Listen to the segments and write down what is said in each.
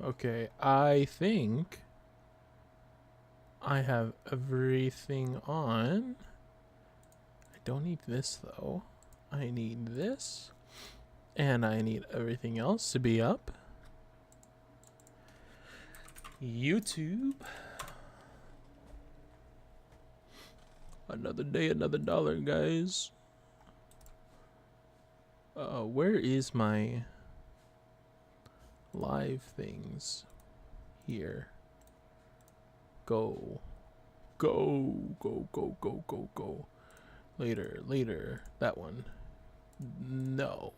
Okay, I think I have everything on. I don't need this though. I need this. And I need everything else to be up. YouTube. Another day, another dollar, guys. Where is my live things? Here. Go. Go, go, go, go, go, go. Later, later. That one. No.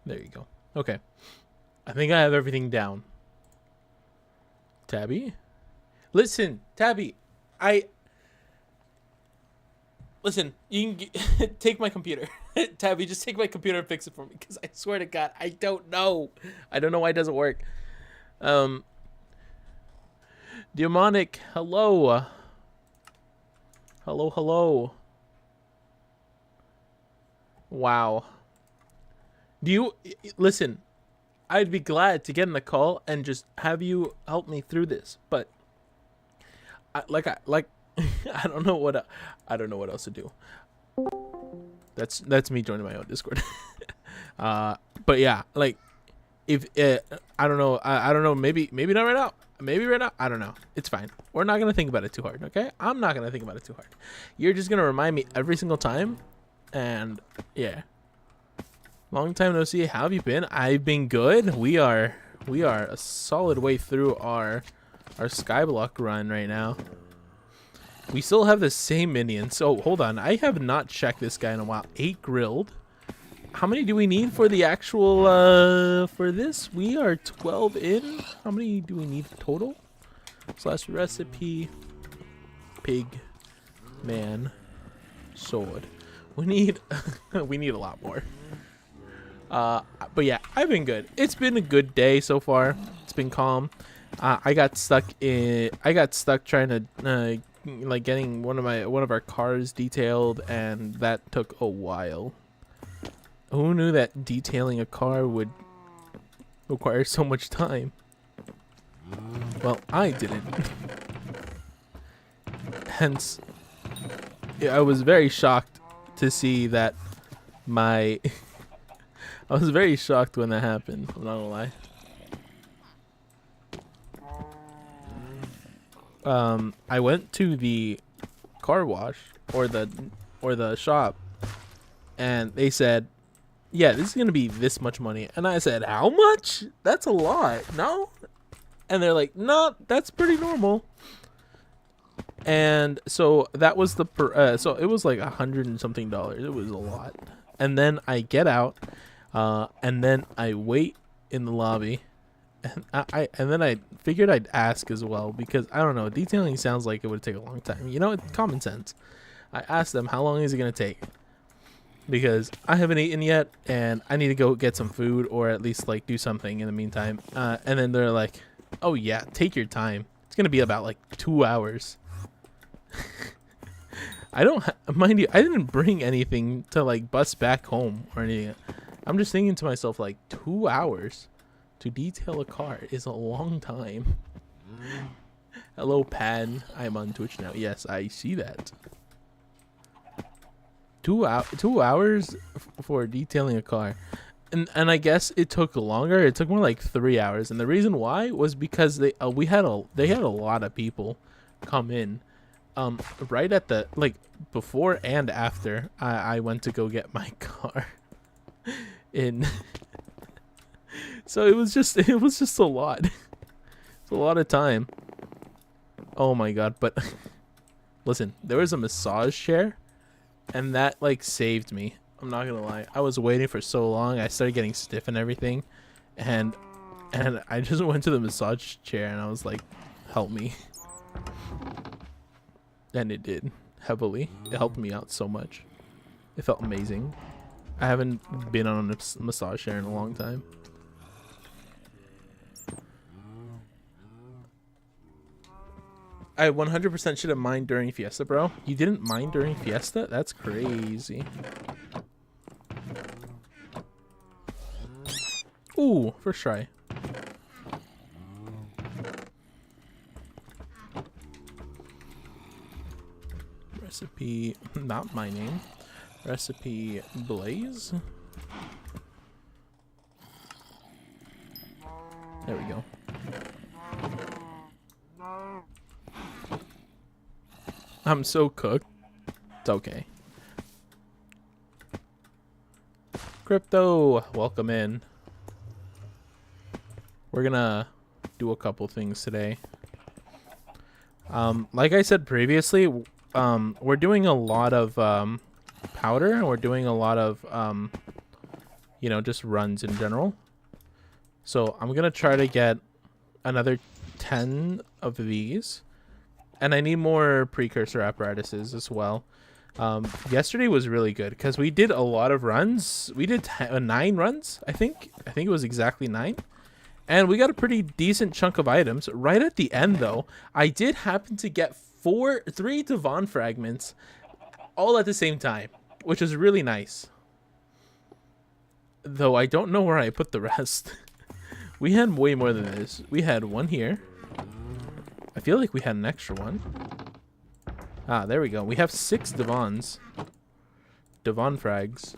There you go. Okay. I think I have everything down. Tabby? Listen, Tabby. Listen, you can take my computer. Tabby, just take my computer and fix it for me. Because I swear to God, I don't know. I don't know why it doesn't work. Demonic, hello. Hello, hello. Wow. Do you... Listen, I'd be glad to get in the call and just have you help me through this. But... I don't know what else to do. That's me joining my own Discord. But yeah, like if I don't know, I don't know, maybe not right now. Maybe right now, I don't know. It's fine. We're not gonna think about it too hard, okay? I'm not gonna think about it too hard. You're just gonna remind me every single time, and yeah. Long time no see. How have you been? I've been good. We are a solid way through our Skyblock run right now. We still have the same minions. So hold on, I have not checked this guy in a while. 8 grilled. How many do we need for the actual for this? We are 12 in. How many do we need total? Slash recipe. Pig. Man. Sword. We need we need a lot more. But yeah, I've been good. It's been a good day so far. It's been calm. I got stuck trying to like getting one of our cars detailed, and that took a while. Who knew that detailing a car would require so much time? Well, I didn't. Hence, I was very shocked to see that my I was very shocked when that happened, I'm not gonna lie. I went to the car wash or the shop, and they said, yeah, this is gonna be this much money. And I said, how much? That's a lot, no? And they're like, no, that's pretty normal. And so that was the so it was like $100 and something. It was a lot. And then I get out, and then I wait in the lobby. And then I figured I'd ask as well, because I don't know, detailing sounds like it would take a long time. You know, it's common sense. I asked them, how long is it gonna take? Because I haven't eaten yet, and I need to go get some food, or at least like do something in the meantime. And then they're like, oh yeah, take your time. It's gonna be about like 2 hours. I don't mind you, I didn't bring anything to like bus back home or anything. I'm just thinking to myself, like, 2 hours to detail a car is a long time. Hello, Pan. I'm on Twitch now. Yes, I see that. 2 hours for detailing a car, and I guess it took longer. It took more like 3 hours, and the reason why was because they had a lot of people come in, right at the before and after I went to go get my car in. So it was just a lot. It's a lot of time. Oh my god. But listen, there was a massage chair, and that like saved me. I'm not gonna lie. I was waiting for so long. I started getting stiff and everything, and I just went to the massage chair and I was like, help me. And it did heavily. It helped me out so much. It felt amazing. I haven't been on a massage chair in a long time. I 100% should have mined during Fiesta, bro. You didn't mine during Fiesta? That's crazy. Ooh, first try. Recipe, not my name. Recipe Blaze. There we go. I'm so cooked. It's okay. Crypto, welcome in. We're gonna do a couple things today. Like I said previously, we're doing a lot of powder, and we're doing a lot of you know, just runs in general. So I'm gonna try to get another 10 of these, and I need more precursor apparatuses as well. Yesterday was really good because we did a lot of runs. We did 9 runs, I think it was exactly 9, and we got a pretty decent chunk of items. Right at the end though, I did happen to get 3 Devon fragments all at the same time, which was really nice, though I don't know where I put the rest. We had way more than this. We had one here. I feel like we had an extra one. Ah, there we go. We have 6 Devons. Devon frags.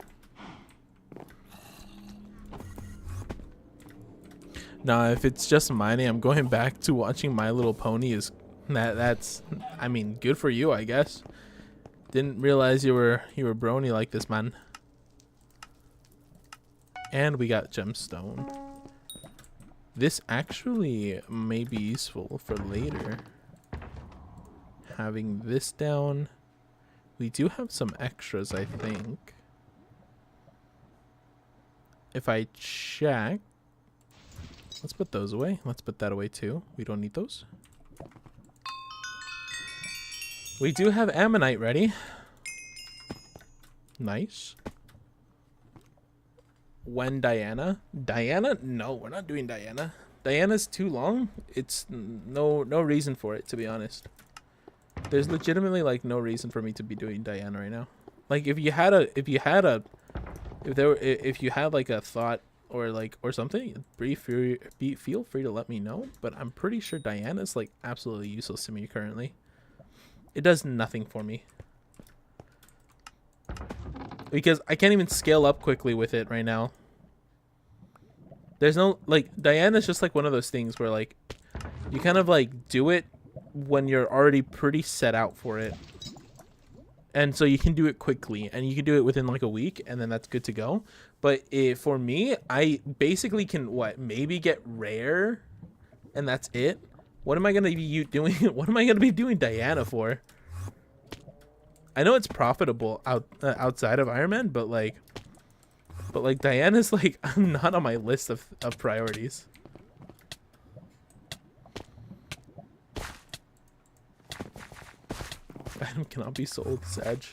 Now, if it's just mining, I'm going back to watching My Little Pony. That's I mean, good for you, I guess. Didn't realize you were brony like this, man. And we got gemstone. This actually may be useful for later. Having this down. We do have some extras, I think. If I check. Let's put those away. Let's put that away too. We don't need those. We do have ammonite ready. Nice. When Diana? Diana? No, we're not doing Diana. Diana's too long. It's no reason for it, to be honest. There's legitimately like no reason for me to be doing Diana right now. Like if you had like a thought or something, feel free to let me know. But I'm pretty sure Diana's like absolutely useless to me currently. It does nothing for me. Because I can't even scale up quickly with it right now. There's no, like, Diana's just like one of those things where, like, you kind of, like, do it when you're already pretty set out for it. And so you can do it quickly, and you can do it within, like, a week, and then that's good to go. But for me, I basically can, maybe get rare, and that's it. What am I going to be doing? What am I going to be doing Diana for? I know it's profitable outside of Ironman, but like Diana's like not on my list of priorities. Item cannot be sold, Sag.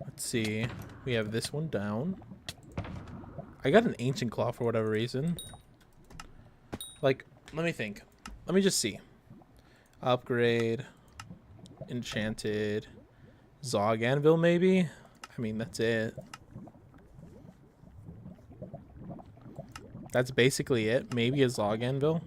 Let's see. We have this one down. I got an ancient claw for whatever reason. Like, let me think. Let me just see. Upgrade, enchanted, Zog Anvil maybe? I mean, that's it. That's basically it. Maybe a Zog Anvil.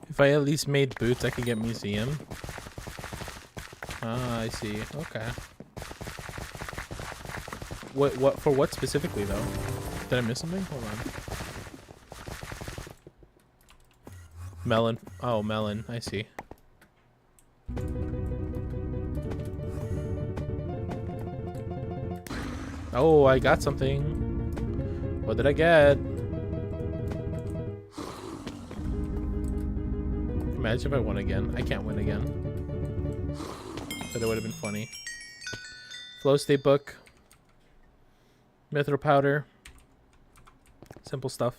If I at least made boots, I could get museum. Ah, I see. Okay. What for what specifically though? Did I miss something? Hold on. Melon. Oh, melon. I see. Oh, I got something. What did I get? Imagine if I won again. I can't win again. But it would have been funny. Flow state book. Mithril powder. Simple stuff.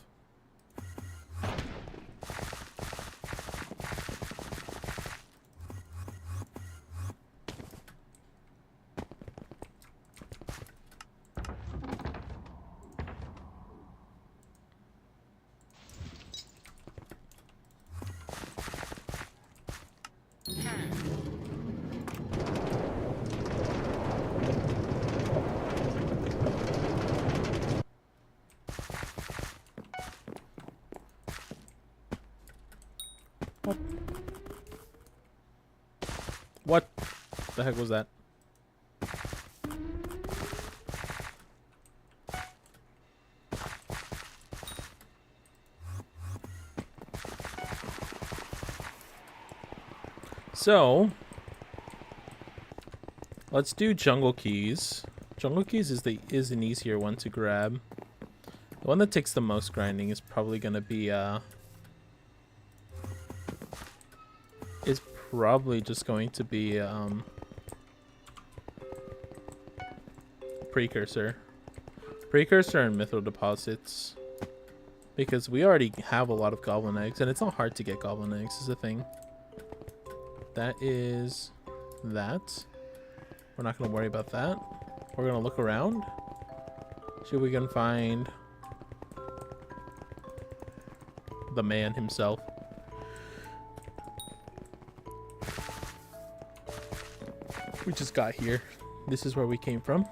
What the heck was that? So, let's do jungle keys. Jungle keys is an easier one to grab. The one that takes the most grinding is probably gonna be is probably just going to be precursor and mithril deposits, because we already have a lot of goblin eggs, and it's not hard to get goblin eggs is the thing. That is that. We're not gonna worry about that. We're gonna look around, see if we can find the man himself. We just got here. This is where we came from.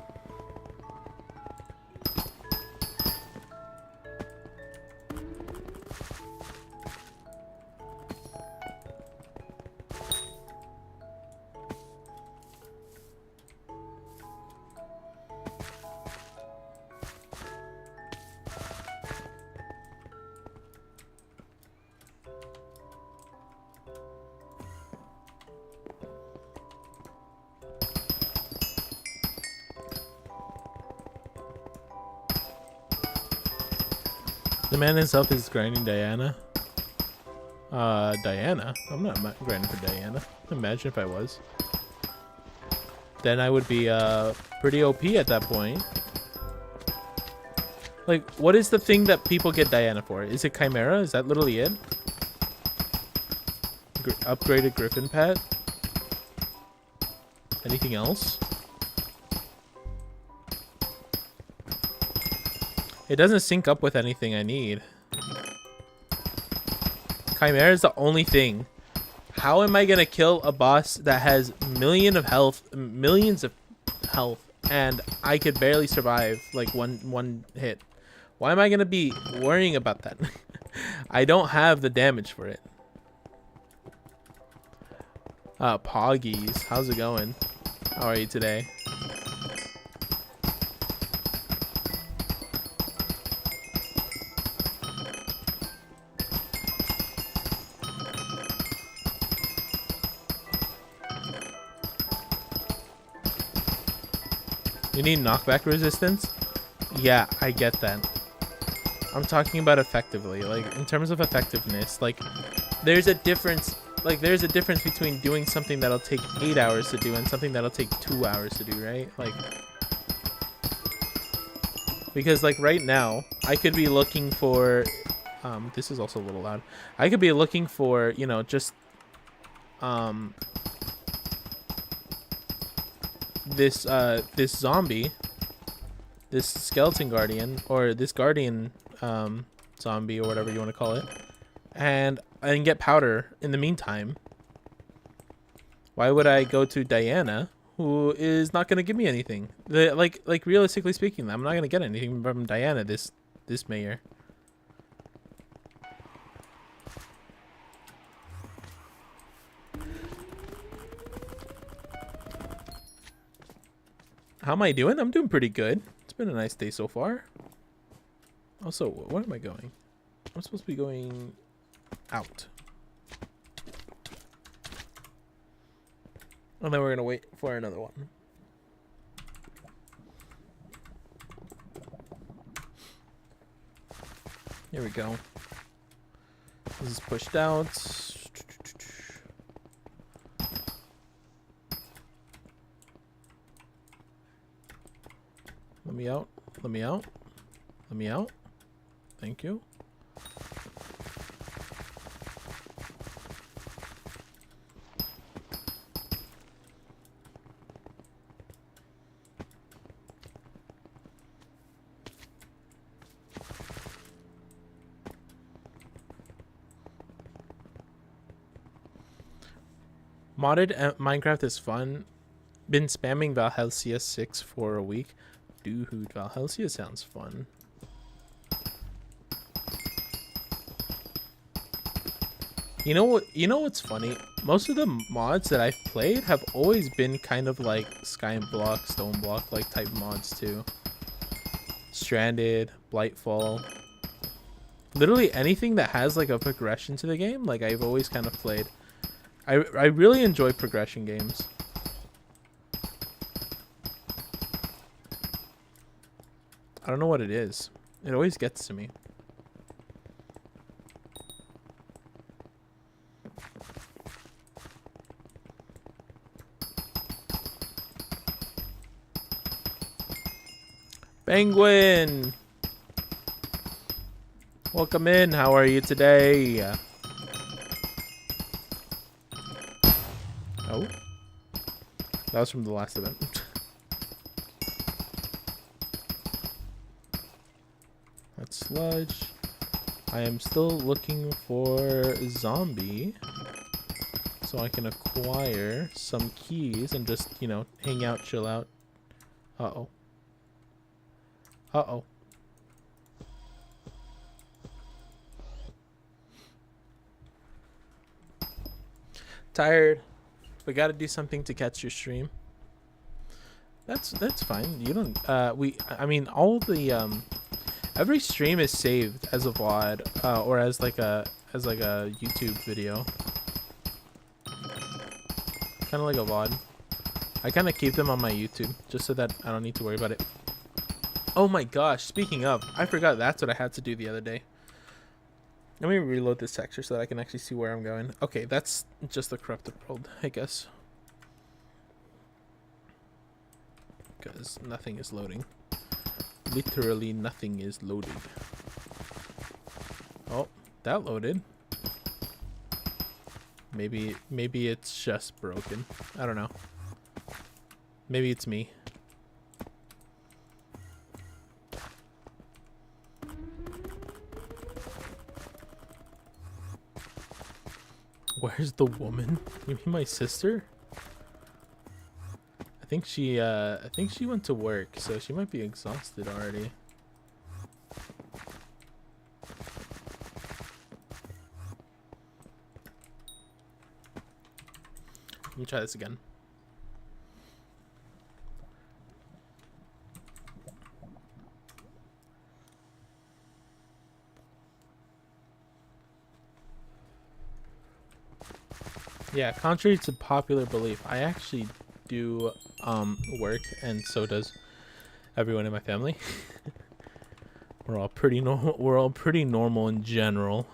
The man himself is grinding Diana. Diana? I'm not grinding for Diana. Imagine if I was. Then I would be pretty OP at that point. Like, what is the thing that people get Diana for? Is it Chimera? Is that literally it? Upgraded Griffin pet? Anything else? It doesn't sync up with anything I need. Chimera is the only thing. How am I gonna kill a boss that has millions of health, and I could barely survive like one hit? Why am I gonna be worrying about that? I don't have the damage for it. Poggies, how's it going? How are you today? You need knockback resistance? Yeah, I get that. I'm talking about effectively, like in terms of effectiveness, like there's a difference between doing something that'll take 8 hours to do and something that'll take 2 hours to do, right? Like, because like right now I could be looking for this is also a little loud. I could be looking for, you know, just this zombie, this skeleton guardian, or this guardian zombie, or whatever you want to call it, and get powder in the meantime. Why would I go to Diana, who is not going to give me anything? Like realistically speaking, I'm not going to get anything from Diana this mayor. How am I doing? I'm doing pretty good. It's been a nice day so far. Also, where am I going? I'm supposed to be going out. And then we're going to wait for another one. Here we go. This is pushed out. Let me out. Let me out. Let me out. Thank you. Modded Minecraft is fun. Been spamming Valhalla 6 for a week. Dude, Valhalla sounds fun. You know what? You know what's funny? Most of the mods that I've played have always been kind of like Skyblock, Stoneblock like type mods too. Stranded, Blightfall. Literally anything that has like a progression to the game, like I've always kind of played. I really enjoy progression games. I don't know what it is. It always gets to me. Penguin! Welcome in. How are you today? Oh. That was from the last event. That's sludge. I am still looking for zombie so I can acquire some keys and just, you know, hang out, chill out. Uh-oh. Uh-oh. Tired. We got to do something to catch your stream. That's fine. You don't I mean all the every stream is saved as a VOD or as like a YouTube video. Kind of like a VOD. I kind of keep them on my YouTube just so that I don't need to worry about it. Oh my gosh, speaking of, I forgot that's what I had to do the other day. Let me reload this texture so that I can actually see where I'm going. Okay, that's just the corrupted world, I guess. Because nothing is loading. Literally nothing is loaded. Oh, that loaded. Maybe it's just broken. I don't know. Maybe it's me. Where's the woman? You mean my sister? I think she went to work, so she might be exhausted already. Let me try this again. Yeah, contrary to popular belief, I actually do work, and so does everyone in my family. We're all pretty normal. We're all pretty normal in general.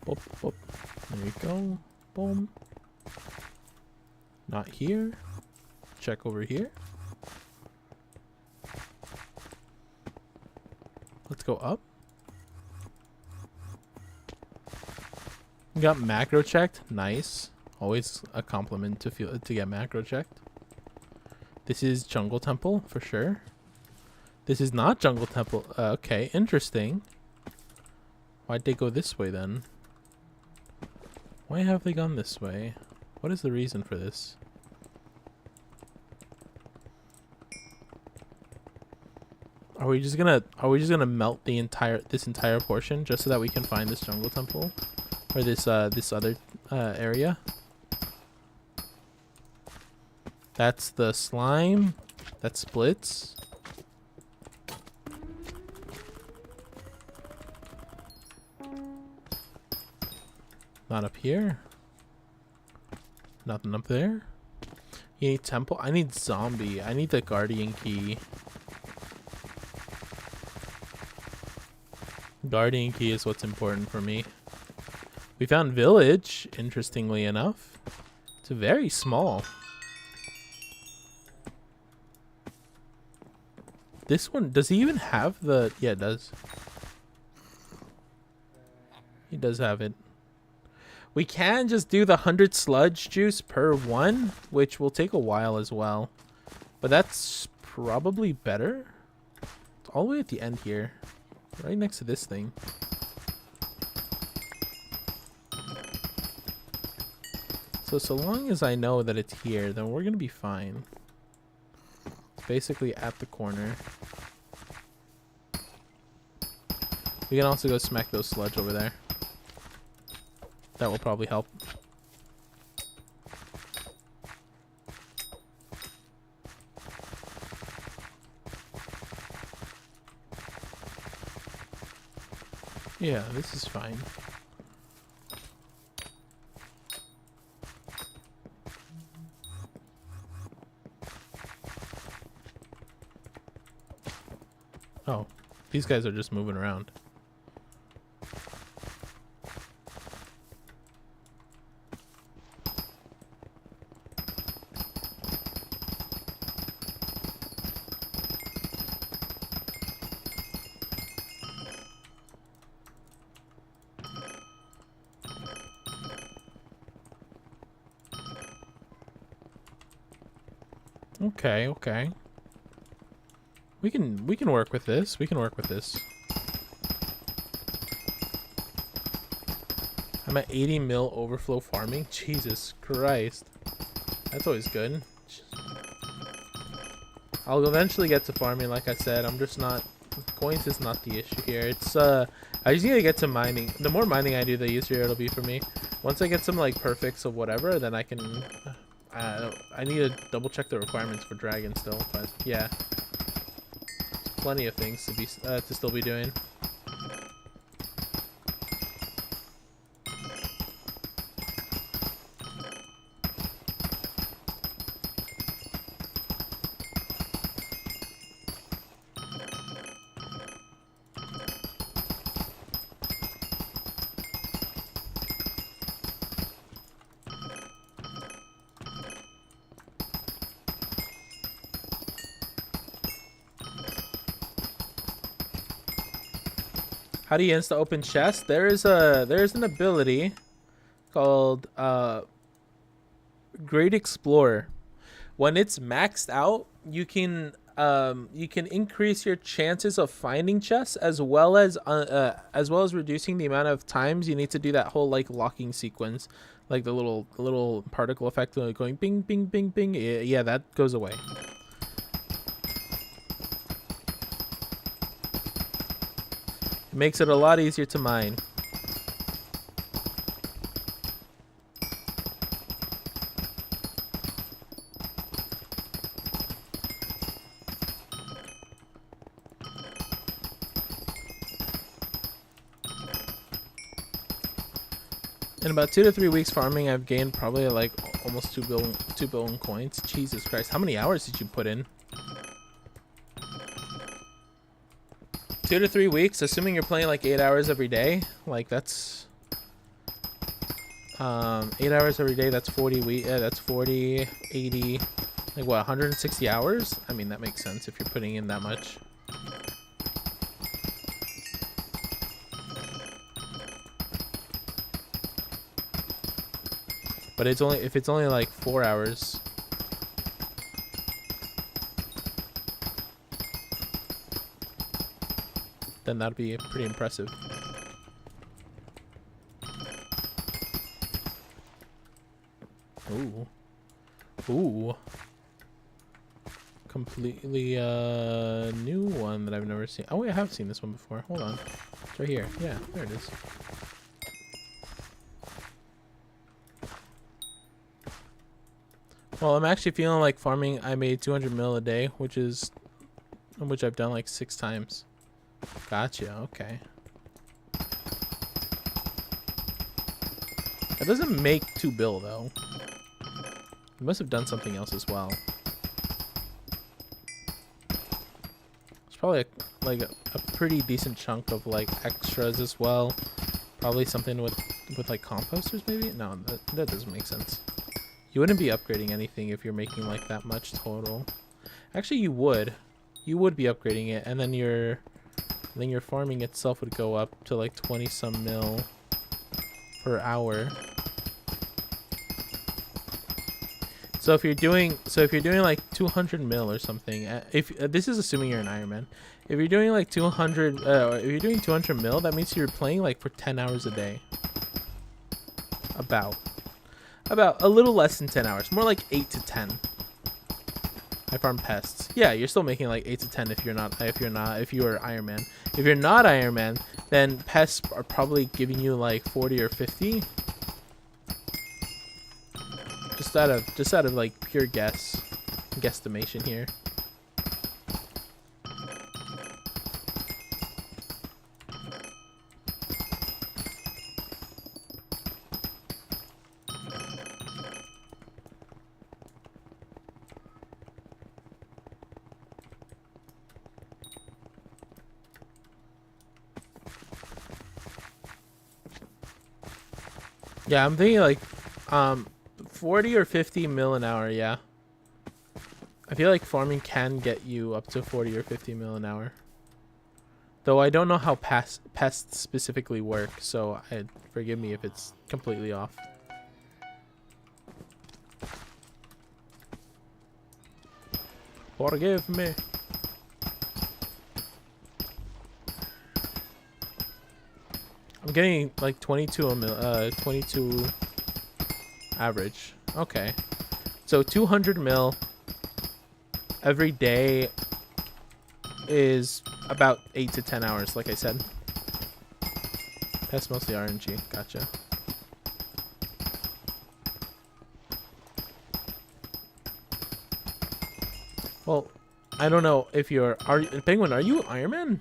Boop, boop. There we go. Boom. Not here. Check over here. Let's go up. Got macro checked. Nice. Always a compliment to get macro checked. This is Jungle Temple for sure. This is not Jungle Temple. Okay, interesting. Why'd they go this way then? Why have they gone this way? What is the reason for this? Are we just gonna melt this entire portion just so that we can find this jungle temple or this other area? That's the slime that splits. Not up here. Nothing up there. You need temple. I need zombie. I need the guardian key. Guardian key is what's important for me. We found village, interestingly enough. It's very small. This one, does he even have the... Yeah, it does. He does have it. We can just do the 100 sludge juice per one, which will take a while as well. But that's probably better. It's all the way at the end here. Right next to this thing. So long as I know that it's here, then we're going to be fine. It's basically at the corner. We can also go smack those sludge over there. That will probably help. Yeah, this is fine. Oh, these guys are just moving around. Okay, okay. We can work with this. We can work with this. I'm at 80 mil overflow farming. Jesus Christ. That's always good. I'll eventually get to farming, like I said. I'm just not... Coins is not the issue here. It's, I just need to get to mining. The more mining I do, the easier it'll be for me. Once I get some, like, perfects of whatever, then I can... I need to double check the requirements for dragon still, but yeah. There's plenty of things to be to still be doing. How do you insta open chests? There's an ability called Great Explorer. When it's maxed out, you can increase your chances of finding chests as well as reducing the amount of times you need to do that whole like locking sequence, like the little particle effect going bing bing bing bing. Yeah, that goes away. It makes it a lot easier to mine. In about 2 to 3 weeks farming, I've gained probably like almost 2 billion coins. Jesus Christ, how many hours did you put in? 2 to 3 weeks, assuming you're playing like 8 hours every day. Like that's 8 hours every day. That's 40 that's 40, 80, like what, 160 hours? I mean, that makes sense if you're putting in that much. But it's only if it's only like 4 hours. Then that'd be pretty impressive. Ooh. Ooh. Completely new one that I've never seen. Oh, wait, I have seen this one before. Hold on. It's right here. Yeah, there it is. Well, I'm actually feeling like farming. I made 200 mil a day, which I've done like 6 times. Gotcha, okay. That doesn't make 2 bill though. You must have done something else as well. It's probably a pretty decent chunk of like extras as well. Probably something with with like composters maybe? No, that doesn't make sense. You wouldn't be upgrading anything if you're making like that much total. Actually, you would. You would be upgrading it, and then your farming itself would go up to like 20 some mil per hour. So if you're doing like 200 mil or something, if this is assuming you're an Ironman, if you're doing like 200, if you're doing 200 mil, that means you're playing like for 10 hours a day. About a little less than 10 hours, more like 8 to 10. I farm pests. Yeah, you're still making like 8 to 10 if you're Iron Man. If you're not Iron Man, then pests are probably giving you like 40 or 50. Just out of like pure guesstimation here. Yeah, I'm thinking like 40 or 50 mil an hour, yeah. I feel like farming can get you up to 40 or 50 mil an hour. Though I don't know how pests specifically work, so forgive me if it's completely off. Forgive me. I'm getting like 22 average. Okay. So 200 mil every day is about 8 to 10 hours, like I said. That's mostly RNG. Gotcha. Well, I don't know if Penguin, are you Iron Man?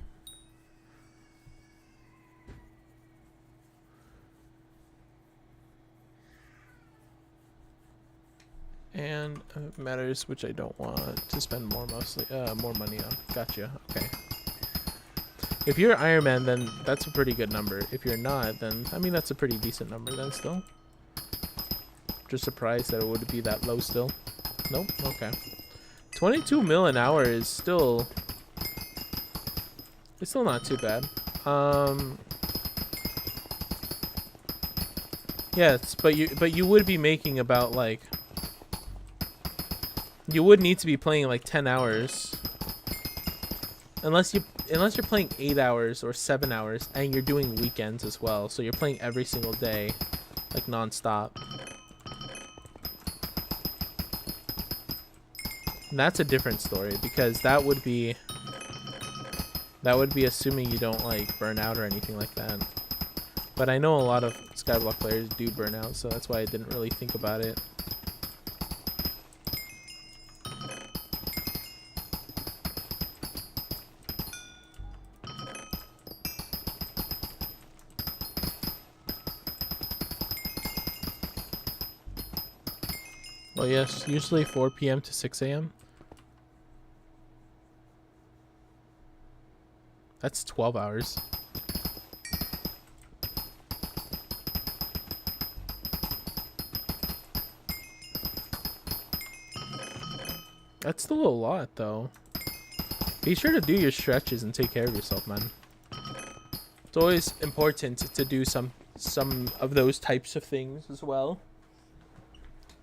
And matters which I don't want to spend more money on. Gotcha. Okay. If you're Iron Man, then that's a pretty good number. If you're not, then I mean that's a pretty decent number then still. Just surprised that it would be that low still. Nope. Okay. 22 mil an hour is still. It's still not too bad. Yes, but you would be making about like. You would need to be playing like 10 hours. Unless you're playing 8 hours or 7 hours and you're doing weekends as well. So you're playing every single day, like non-stop. And that's a different story because that would be assuming you don't like burn out or anything like that. But I know a lot of Skyblock players do burn out, so that's why I didn't really think about it. Well, yes, usually 4 p.m. to 6 a.m. That's 12 hours. That's still a lot, though. Be sure to do your stretches and take care of yourself, man. It's always important to do some of those types of things as well.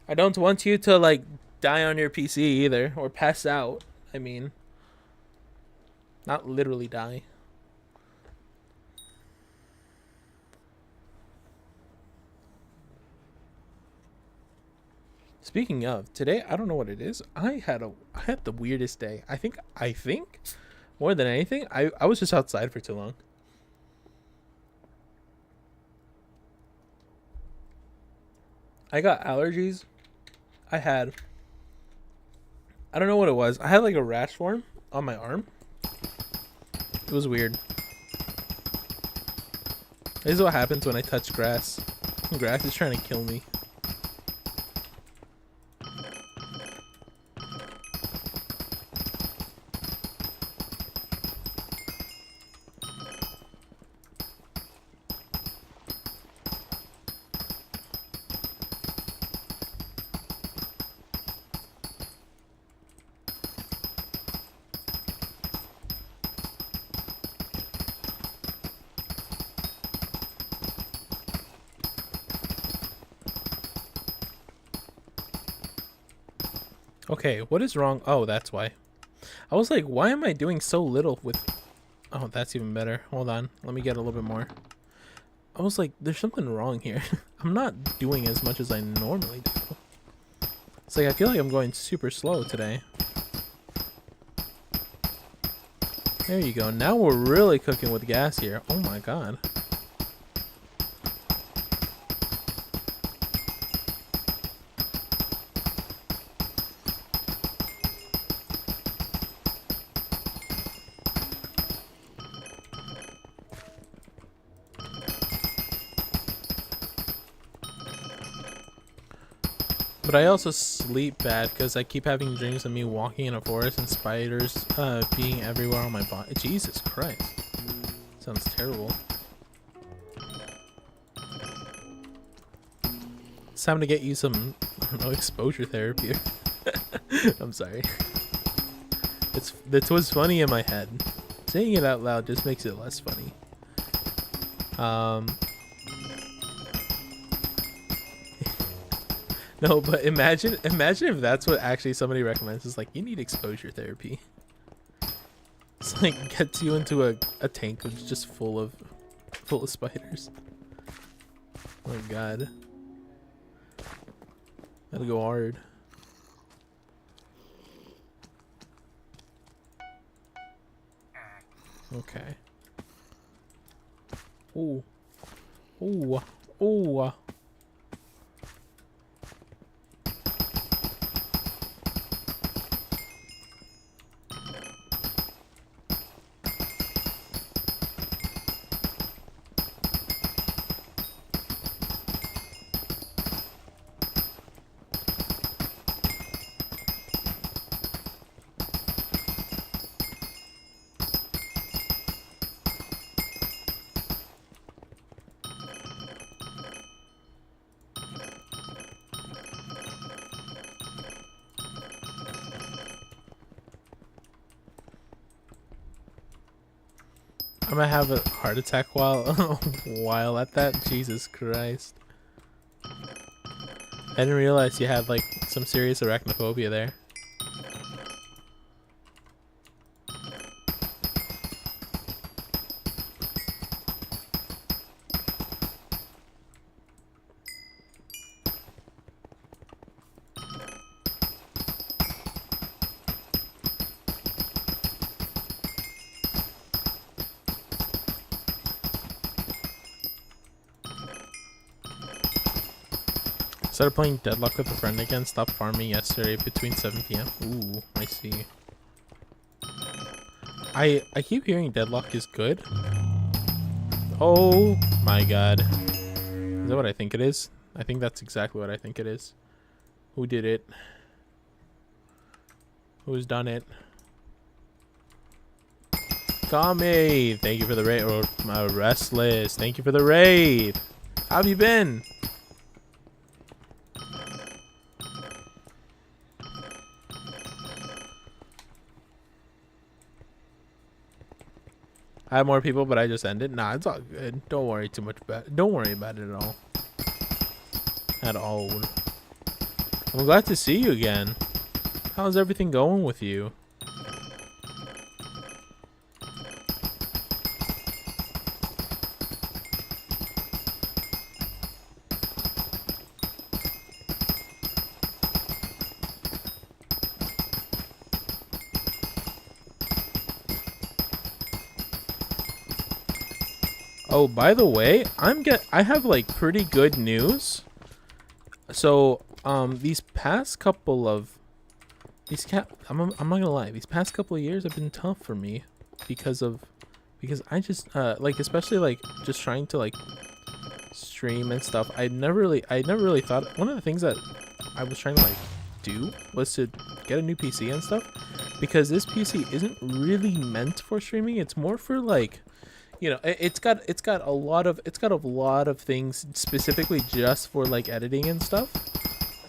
I don't want you to like die on your PC either or pass out. I mean, not literally die. Speaking of, today I don't know what it is. I had the weirdest day. I think more than anything, I was just outside for too long. I got allergies. I don't know what it was. I had like a rash form on my arm. It was weird. This is what happens when I touch grass. Grass is trying to kill me. Okay, what is wrong? Oh, that's why. I was like, why am I doing so little with... Oh, that's even better. Hold on. Let me get a little bit more. I was like, there's something wrong here. I'm not doing as much as I normally do. It's like, I feel like I'm going super slow today. There you go. Now we're really cooking with gas here. Oh my god. But I also sleep bad because I keep having dreams of me walking in a forest and spiders being everywhere on my body. Jesus Christ. Sounds terrible. It's time to get you some, I don't know, exposure therapy. I'm sorry. It's what's funny in my head. Saying it out loud just makes it less funny. No, but imagine if that's what actually somebody recommends. It's like, you need exposure therapy. It's like gets you into a tank that's just full of spiders. Oh my god. That'll go hard. Okay. Ooh. Ooh. Ooh. I might have a heart attack while at that. Jesus Christ. I didn't realize you had like some serious arachnophobia there. Started playing Deadlock with a friend again. Stopped farming yesterday between 7 p.m. Ooh, I see. I keep hearing Deadlock is good. Oh my god. Is that what I think it is? I think that's exactly what I think it is. Who did it? Who's done it? Kami! Thank you for the raid. Or Restless. Thank you for the raid. How have you been? I have more people, but I just ended. Nah, it's all good. Don't worry too much about it. Don't worry about it at all. At all. I'm glad to see you again. How's everything going with you? Oh, by the way, I have like pretty good news. So, these past couple of I'm not gonna lie, these past couple of years have been tough for me because I just like, especially like just trying to like stream and stuff. I never really thought, one of the things that I was trying to like do was to get a new PC and stuff, because this PC isn't really meant for streaming. It's more for like, you know, it's got a lot of things specifically just for like editing and stuff,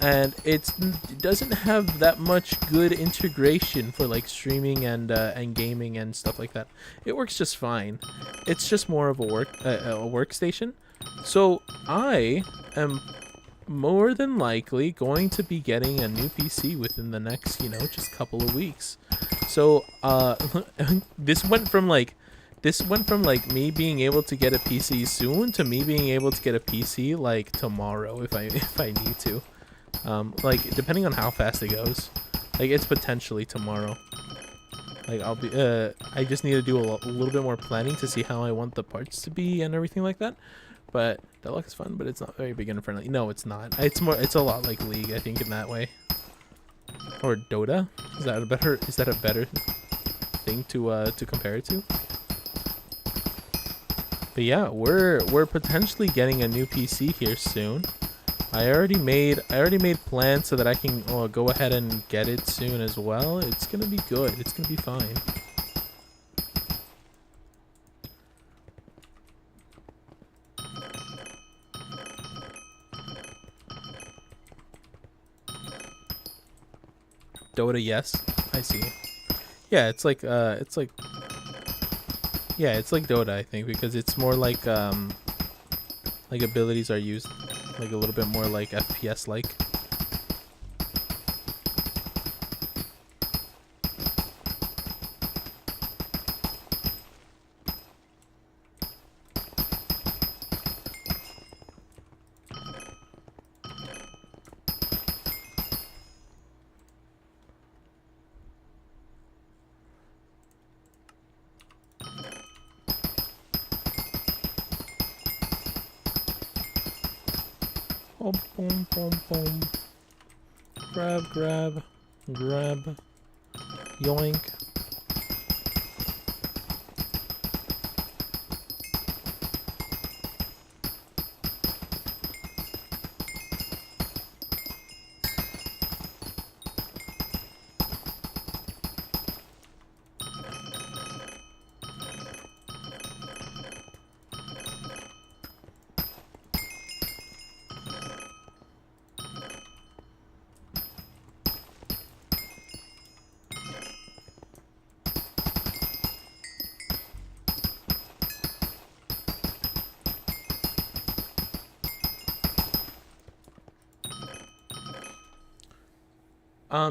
and it doesn't have that much good integration for like streaming and gaming and stuff like that. It works just fine. It's just more of a workstation. So I am more than likely going to be getting a new PC within the next, you know, just couple of weeks. So this went from like me being able to get a PC soon to me being able to get a PC like tomorrow if I need to. Like depending on how fast it goes. Like it's potentially tomorrow. Like I'll be I just need to do a little bit more planning to see how I want the parts to be and everything like that. But Deadlock is fun, but it's not very beginner friendly. No, it's not. It's a lot like League, I think, in that way. Or Dota? Is that a better thing to compare it to? But yeah, we're potentially getting a new PC here soon. I already made plans so that I can go ahead and get it soon as well. It's gonna be good. It's gonna be fine. Dota, yes. I see. Yeah, it's like yeah, it's like Dota, I think, because it's more like abilities are used like a little bit more like FPS like. Oh, boom, boom, boom. Grab, grab, grab. Yoink.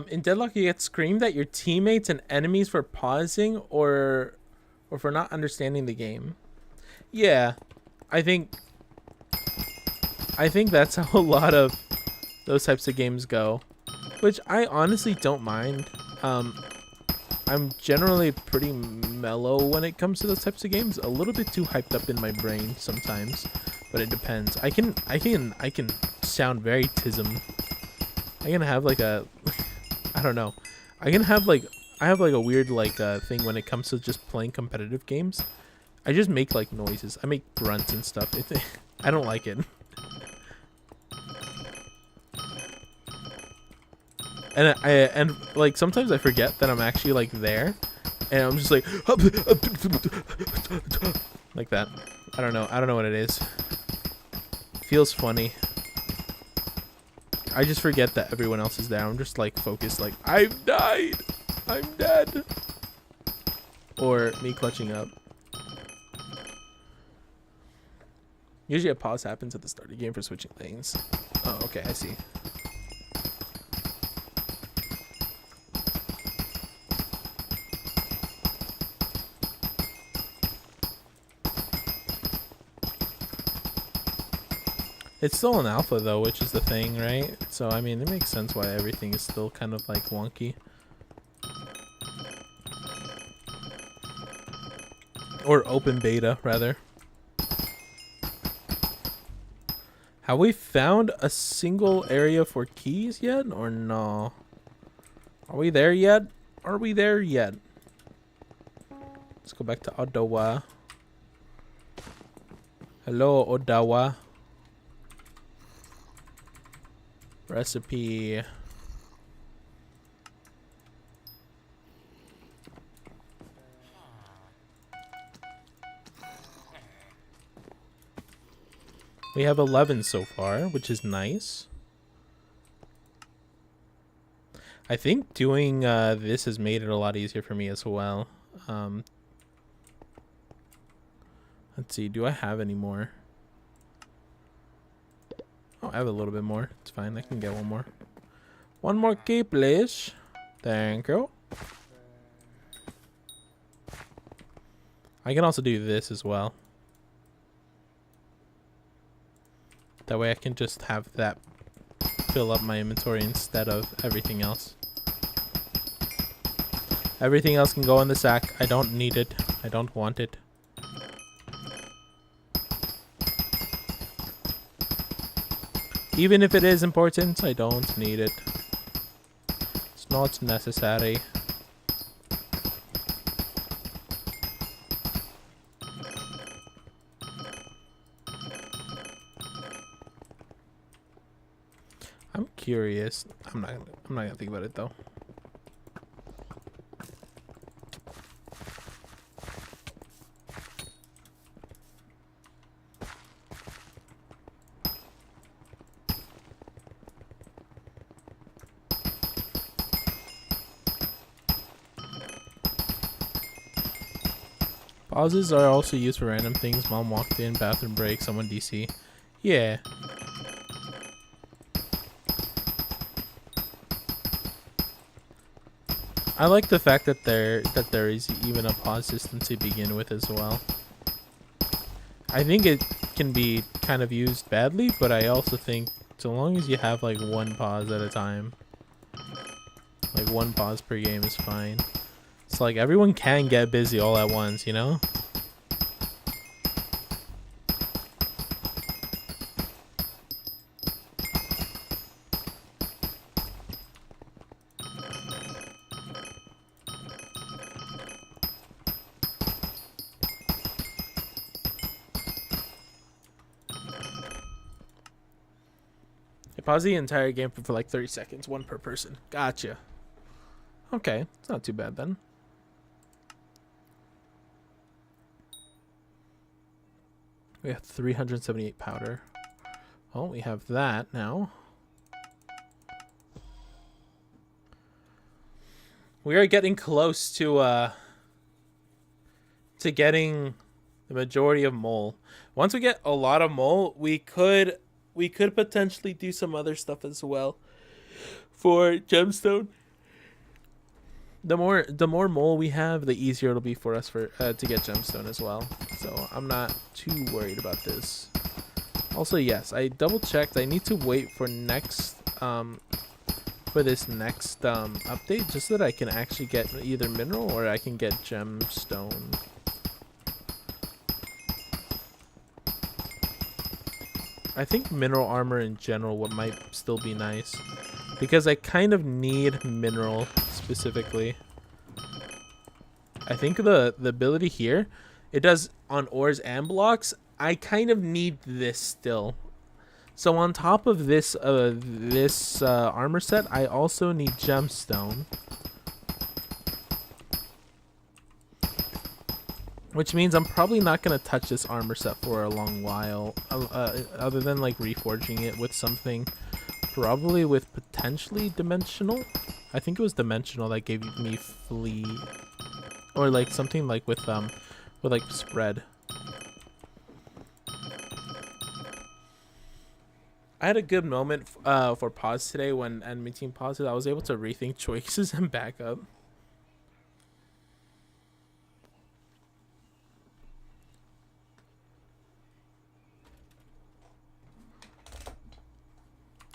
In Deadlock, you get screamed at your teammates and enemies for pausing or for not understanding the game. Yeah, I think that's how a lot of those types of games go, which I honestly don't mind. I'm generally pretty mellow when it comes to those types of games. A little bit too hyped up in my brain sometimes, but it depends. I can sound very tism. I can have like a I don't know. I have like a weird like thing when it comes to just playing competitive games. I just make like noises. I make grunts and stuff. I don't like it. And like sometimes I forget that I'm actually like there, and I'm just like like that. I don't know what it is. Feels funny. I just forget that everyone else is there. I'm just like focused, like I've died, I'm dead, or me clutching up. Usually a pause happens at the start of the game for switching lanes. Oh, okay, I see. It's still an alpha though, which is the thing, right? So I mean, it makes sense why everything is still kind of like wonky. Or open beta, rather. Have we found a single area for keys yet, or no? Are we there yet? Are we there yet? Let's go back to Odawa. Hello, Odawa. Recipe. We have 11 so far, which is nice. I think doing this has made it a lot easier for me as well. Let's see, do I have any more? Oh, I have a little bit more. It's fine. I can get one more. One more key, please. Thank you. I can also do this as well. That way I can just have that fill up my inventory instead of everything else. Everything else can go in the sack. I don't need it. I don't want it. Even if it is important, I don't need it. It's not necessary. I'm curious. I'm not gonna think about it though. Pauses are also used for random things. Mom walked in, bathroom break, someone DC. Yeah. I like the fact that there is even a pause system to begin with as well. I think it can be kind of used badly, but I also think so long as you have like one pause at a time, like one pause per game is fine. It's like everyone can get busy all at once, you know? Pause the entire game for like 30 seconds, one per person. Gotcha. Okay, it's not too bad then. We have 378 powder. Oh, we have that now. We are getting close to getting the majority of mole. Once we get a lot of mole, we could potentially do some other stuff as well for gemstone. The more mole we have, the easier it'll be for us to get gemstone as well. So I'm not too worried about this. Also, yes, I double checked. I need to wait for next for this next update, just so that I can actually get either mineral or I can get gemstone. I think mineral armor in general might still be nice, because I kind of need mineral specifically. I think the ability here, it does on ores and blocks. I kind of need this still. So on top of this armor set, I also need gemstone, which means I'm probably not going to touch this armor set for a long while, other than like reforging it with something, probably with potentially dimensional. I think it was dimensional that gave me flea, or like something like with like spread. I had a good moment for pause today when enemy team paused. I was able to rethink choices and back up.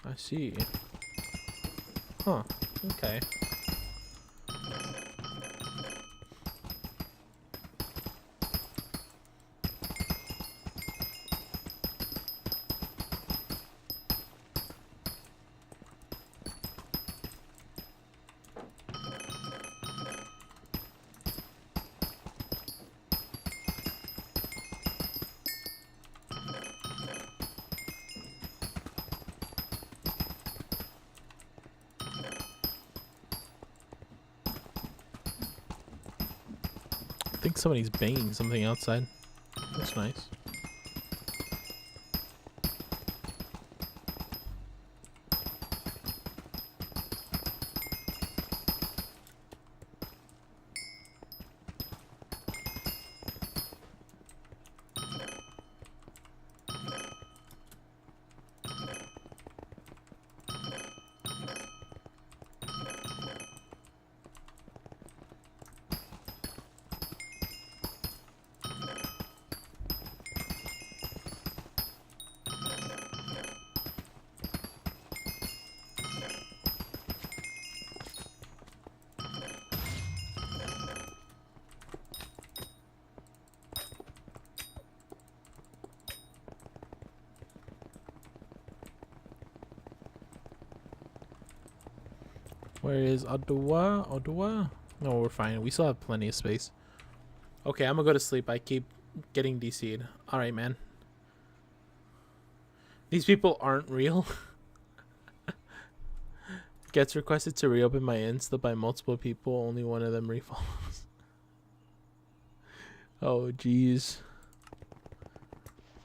I see. Huh. Okay. I think somebody's banging something outside. That's nice. Where is Ottawa? Ottawa? No, we're fine. We still have plenty of space. Okay, I'm gonna go to sleep. I keep getting DC'd. Alright, man. These people aren't real. Gets requested to reopen my Insta by multiple people. Only one of them refollows. Oh, jeez.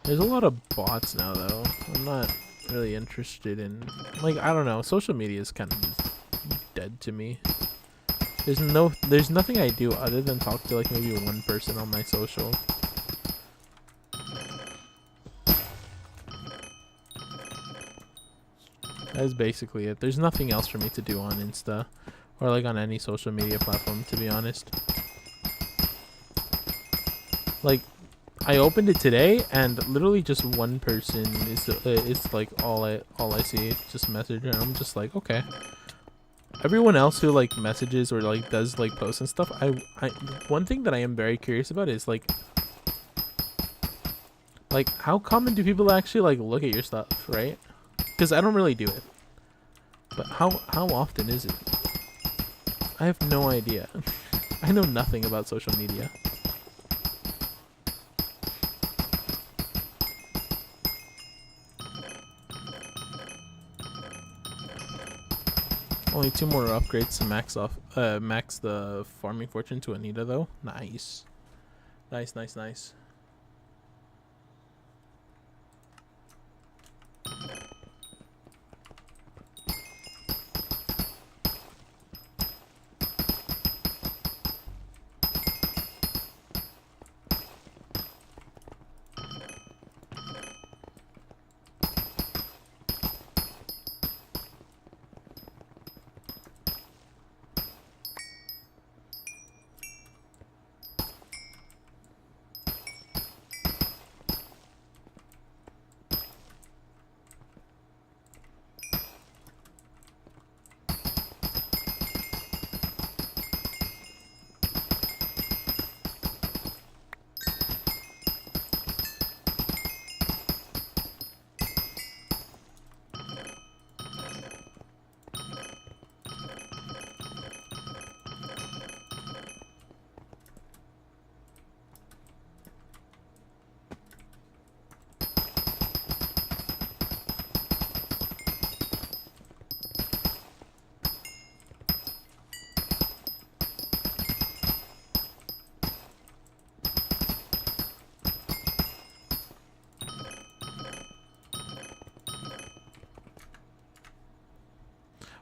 There's a lot of bots now, though. I'm not really interested in... Like, I don't know. Social media is kind of just dead to me. There's nothing I do other than talk to, like, maybe one person on my social. That's basically it. There's nothing else for me to do on Insta or like on any social media platform, to be honest. Like, I opened it today and literally just one person is like all I see, just message, and I'm just like, okay. Everyone else who like messages or like does like posts and stuff, I one thing that I am very curious about is like how common do people actually like look at your stuff, right? Because I don't really do it. But how often is it? I have no idea. I know nothing about social media. Only 2 more upgrades to max the farming fortune to Anita though. Nice. Nice.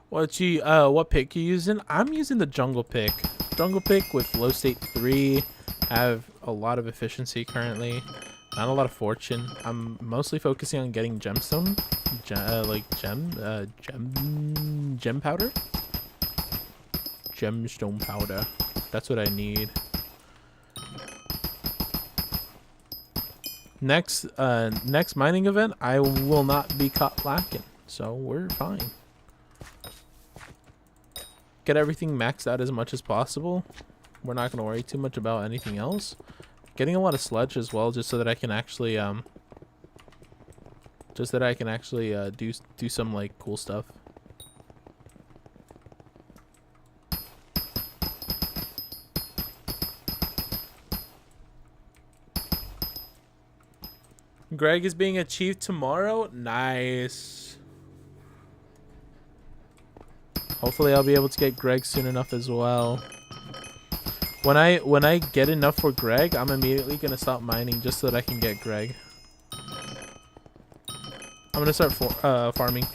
What pick you using? I'm using the jungle pick. Jungle pick with low state 3. Have a lot of efficiency currently. Not a lot of fortune. I'm mostly focusing on getting gemstone. Gem powder? Gemstone powder. That's what I need. Next mining event, I will not be caught lacking. So we're fine. Get everything maxed out as much as possible. We're not going to worry too much about anything else. Getting a lot of sludge as well, just so that I can actually do some like cool stuff. Greg is being achieved tomorrow. Nice. Hopefully I'll be able to get Greg soon enough as well. When I get enough for Greg, I'm immediately gonna stop mining just so that I can get Greg. I'm gonna start farming.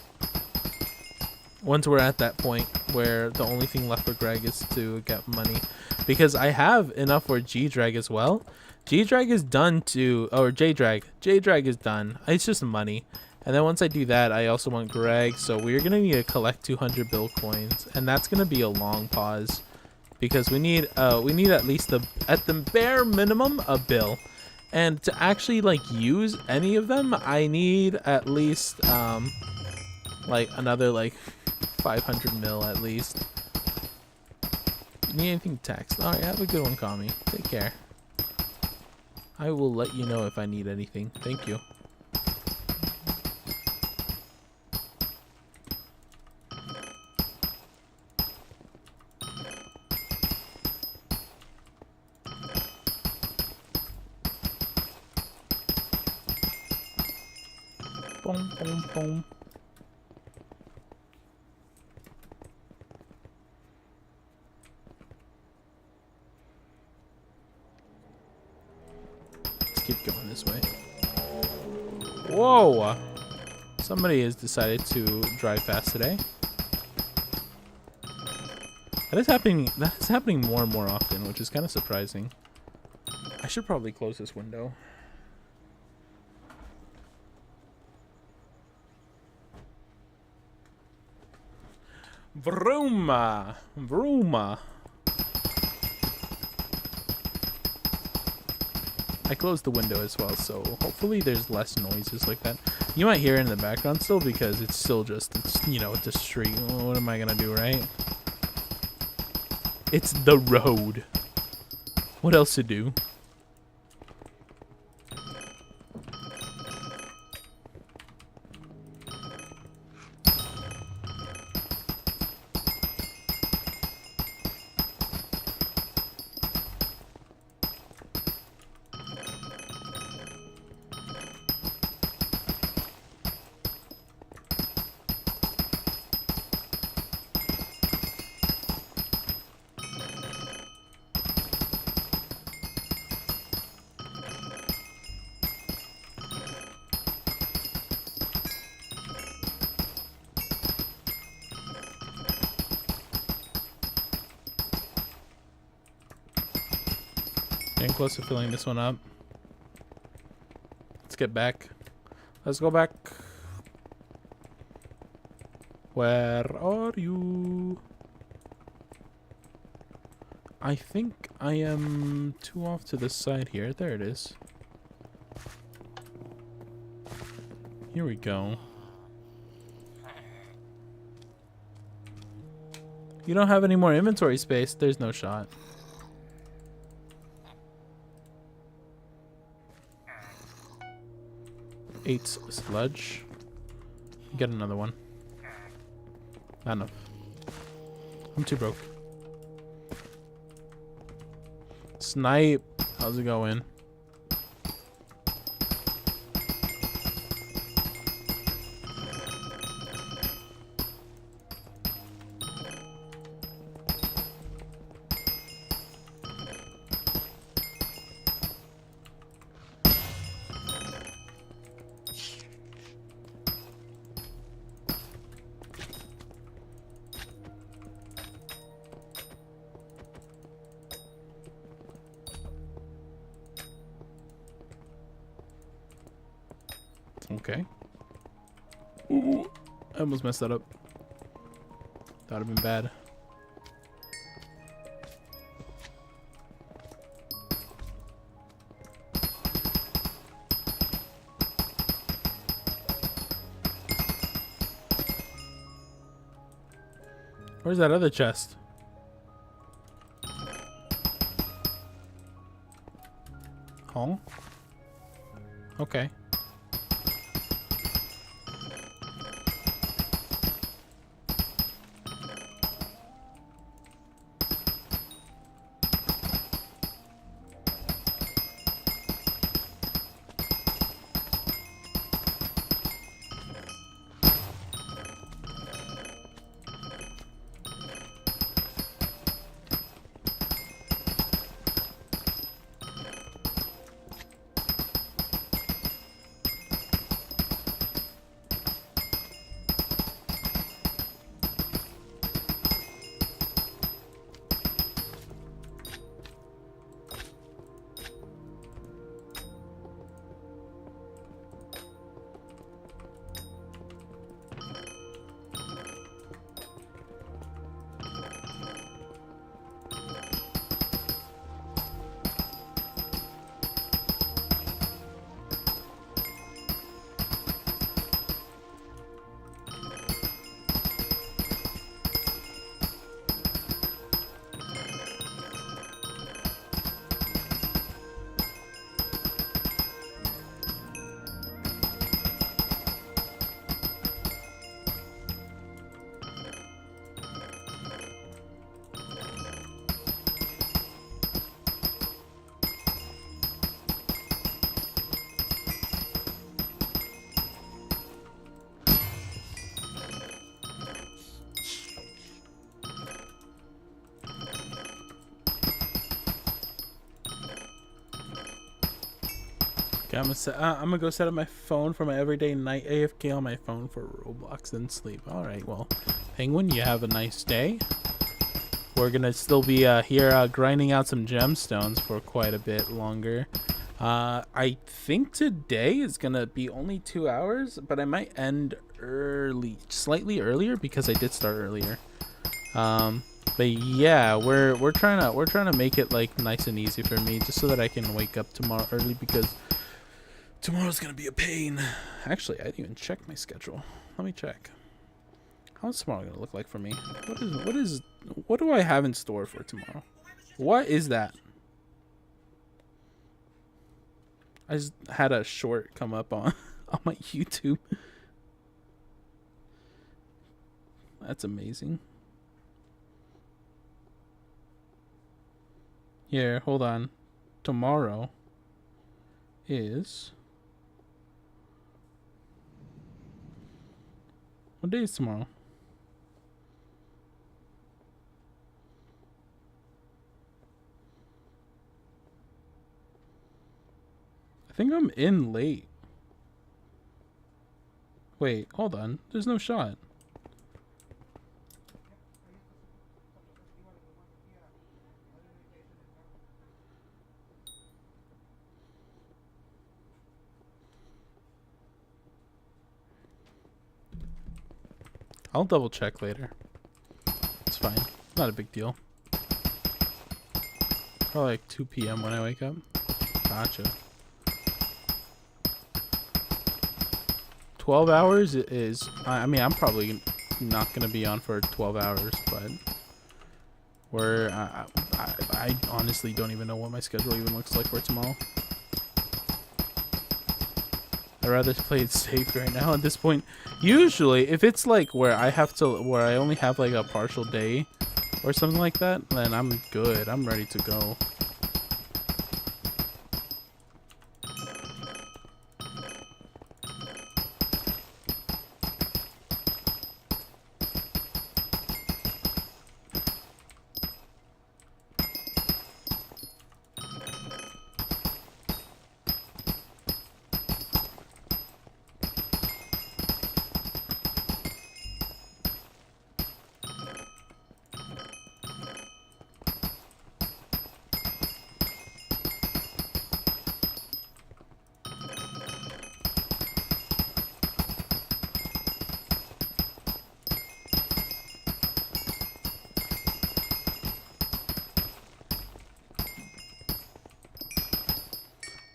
Once we're at that point where the only thing left for Greg is to get money. Because I have enough for G-Drag as well. G-Drag is done too, or J-Drag. J-Drag is done. It's just money. And then once I do that, I also want Greg. So we're going to need to collect 200 bill coins. And that's going to be a long pause. Because we need at least, at the bare minimum, a bill. And to actually, like, use any of them, I need at least, like, another, like, 500 mil at least. You need anything text? Alright, have a good one, Kami. Take care. I will let you know if I need anything. Thank you. Boom, boom, boom. Let's keep going this way. Whoa! Somebody has decided to drive fast today. That is happening more and more often, which is kind of surprising. I should probably close this window. Vrooma! Vrooma! I closed the window as well, so hopefully there's less noises like that. You might hear it in the background still because it's still just, you know, it's a street. What am I gonna do, right? It's the road. What else to do? Getting close to filling this one up. Let's get back. Let's go back. Where are you? I think I am too off to the side here. There it is. Here we go. You don't have any more inventory space. There's no shot. Eight sludge. Get another one. Not enough. I'm too broke. Snipe. How's it going? Okay. Ooh, I almost messed that up. That would have been bad. Where's that other chest? Oh. Okay. Okay, I'm gonna go set up my phone for my everyday night AFK on my phone for Roblox and sleep. All right, well, Penguin, you have a nice day. We're gonna still be here grinding out some gemstones for quite a bit longer. I think today is gonna be only 2 hours, but I might end slightly earlier because I did start earlier. But yeah, we're trying to make it like nice and easy for me, just so that I can wake up tomorrow early, because tomorrow's gonna be a pain. Actually, I didn't even check my schedule. Let me check. How's tomorrow gonna look like for me? What do I have in store for tomorrow? What is that? I just had a short come up on my YouTube. That's amazing. Here, hold on. Tomorrow is... What day is tomorrow? I think I'm in late. Wait, hold on. There's no shot. I'll double check later. It's fine. Not a big deal. Probably like 2 p.m. when I wake up. Gotcha. 12 hours is... I mean, I'm probably not going to be on for 12 hours, but... I honestly don't even know what my schedule even looks like for tomorrow. I'd rather play it safe right now at this point. Usually, if it's like where I only have like a partial day or something like that, then I'm good. I'm ready to go.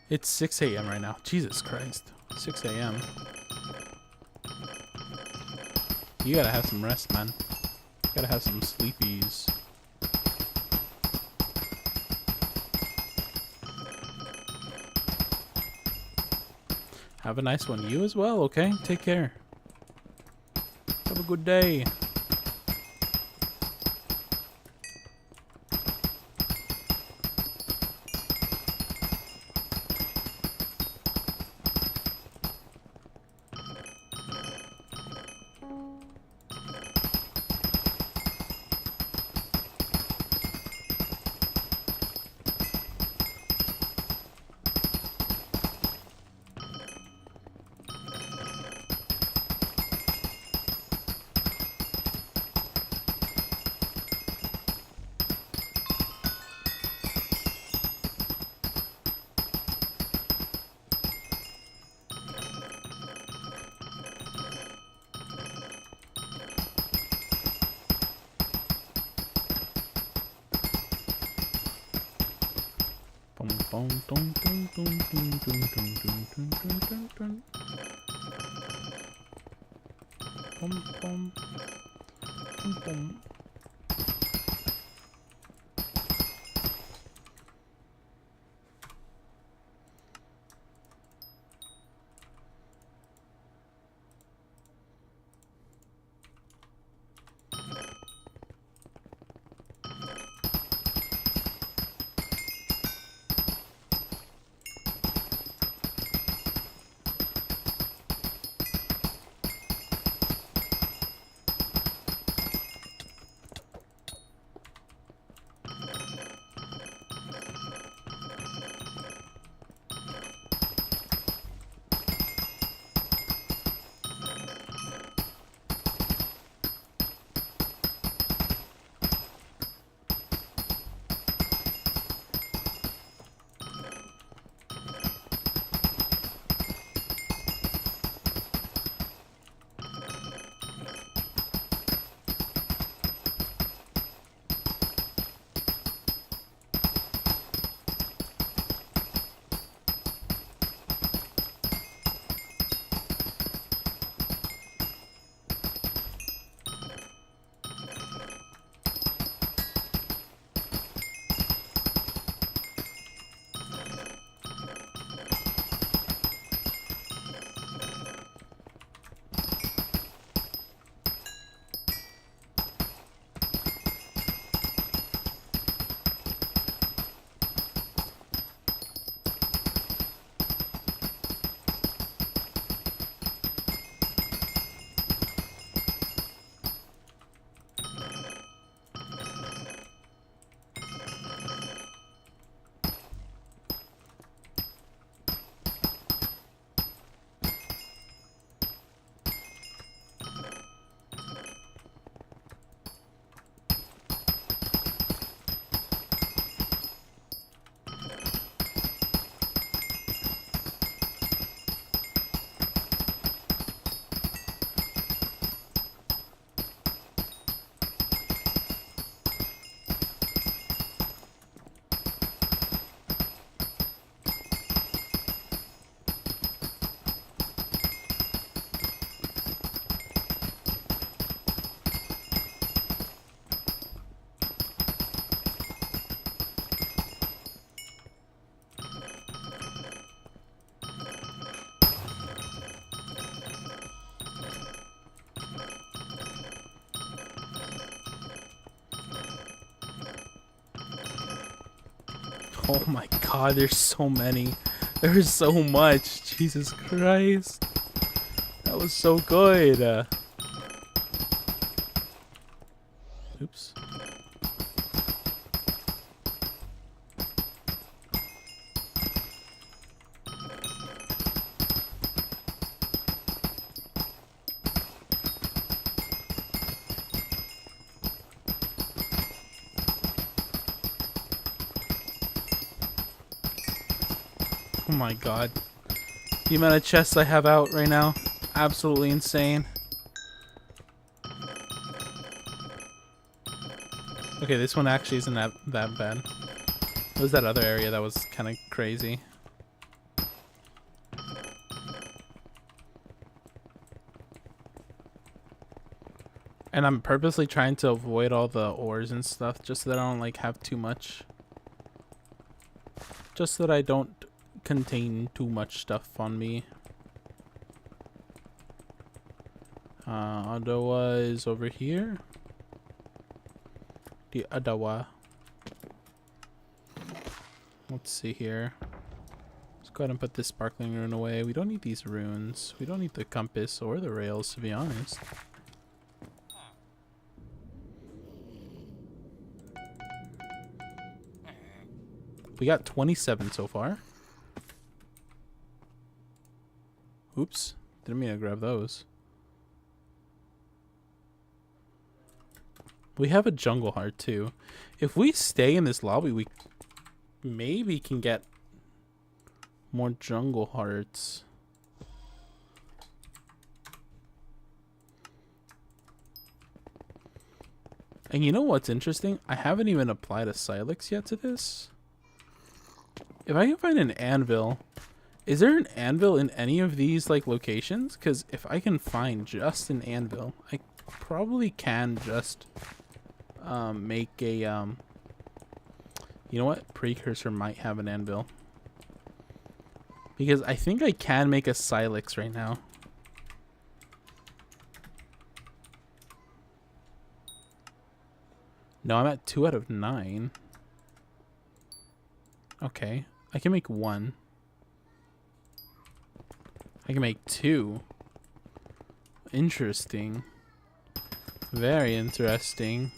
It's 6 a.m. right now. Jesus Christ. 6 a.m. You gotta have some rest, man. You gotta have some sleepies. Have a nice one. You as well, okay? Take care. Have a good day. Oh my god, there's so many. There's so much. Jesus Christ. That was so good. Oops. Oh my god. The amount of chests I have out right now. Absolutely insane. Okay, this one actually isn't that bad. It was that other area that was kind of crazy. And I'm purposely trying to avoid all the ores and stuff just so that I don't like have too much. Just so that I don't contain too much stuff on me. Ottawa is over here. The Ottawa. Let's see here. Let's go ahead and put this sparkling rune away. We don't need these runes. We don't need the compass or the rails, to be honest. We got 27 so far. Oops. Didn't mean to grab those. We have a jungle heart too. If we stay in this lobby, we maybe can get more jungle hearts. And you know what's interesting? I haven't even applied a Silex yet to this. If I can find an anvil, is there an anvil in any of these like locations? Because if I can find just an anvil, I probably can just make a you know what, precursor might have an anvil, because I think I can make a Silex right now. No, I'm at 2 out of 9. Okay, I can make 1. I can make 2. Interesting. Very interesting.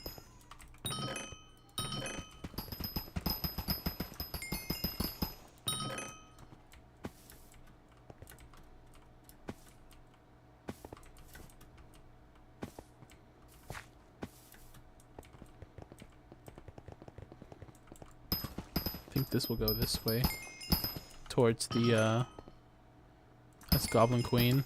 I think this will go this way towards the that's Goblin Queen.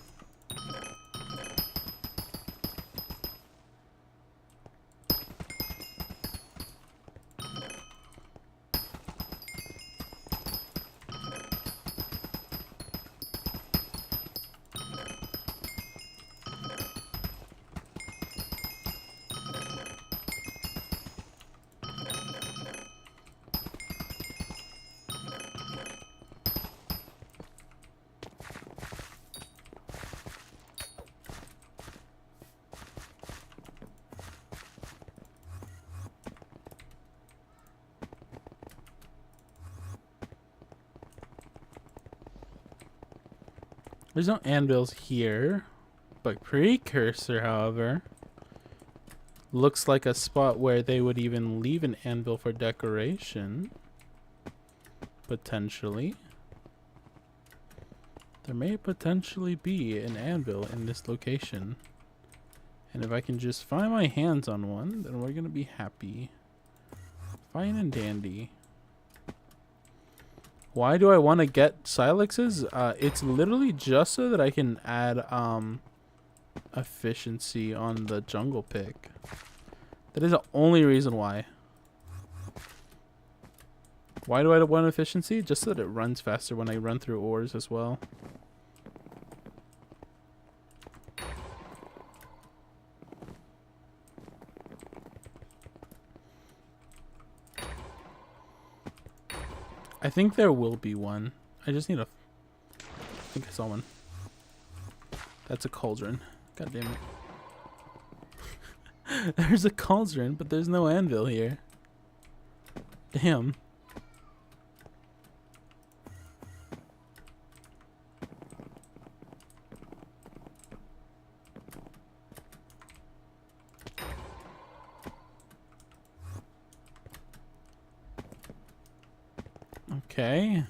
There's no anvils here, but precursor, however, looks like a spot where they would even leave an anvil for decoration. Potentially. There may potentially be an anvil in this location. And if I can just find my hands on one, then we're gonna be happy. Fine and dandy. Why do I want to get Silexes? It's literally just so that I can add efficiency on the jungle pick. That is the only reason why. Why do I want efficiency? Just so that it runs faster when I run through ores as well. I think there will be one. I just need a... I think I saw one. That's a cauldron. God damn it. There's a cauldron, but there's no anvil here. Damn. Okay.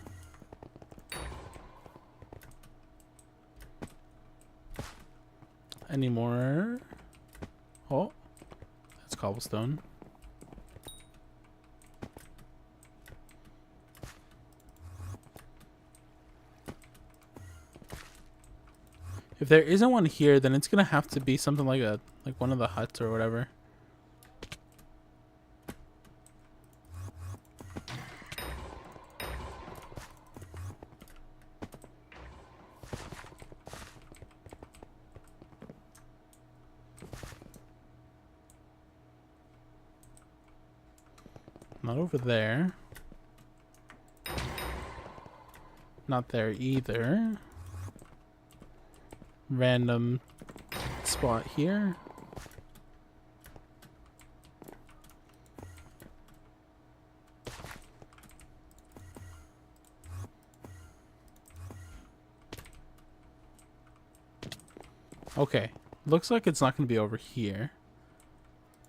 Any more? Oh, that's cobblestone. If there isn't one here, then it's gonna have to be something like one of the huts or whatever. Not over there. Not there either. Random spot here. Okay. Looks like it's not going to be over here.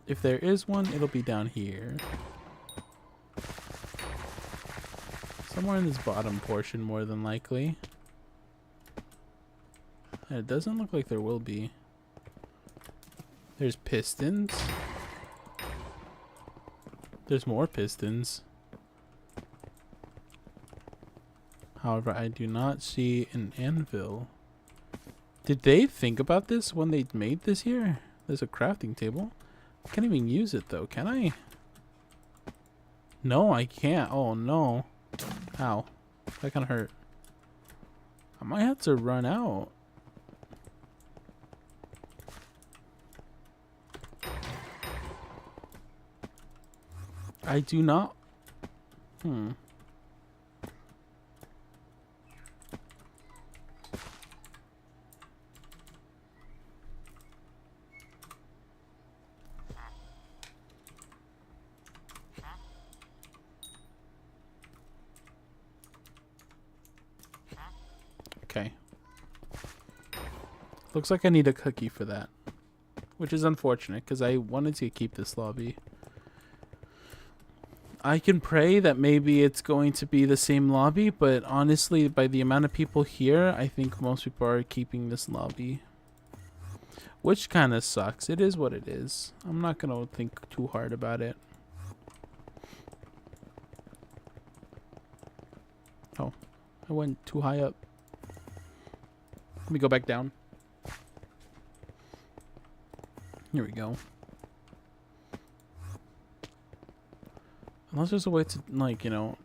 If there is one, it'll be down here. Somewhere in this bottom portion, more than likely. And it doesn't look like there will be. There's pistons. There's more pistons. However, I do not see an anvil. Did they think about this when they made this here? There's a crafting table. I can't even use it though, can I? No, I can't. Oh no. Ow. That kind of hurt. I might have to run out. I do not. Okay. Looks like I need a cookie for that. Which is unfortunate, because I wanted to keep this lobby. I can pray that maybe it's going to be the same lobby, but honestly, by the amount of people here, I think most people are keeping this lobby. Which kind of sucks. It is what it is. I'm not going to think too hard about it. Oh, I went too high up. Let me go back down. Here we go. Unless there's a way to, like, you know...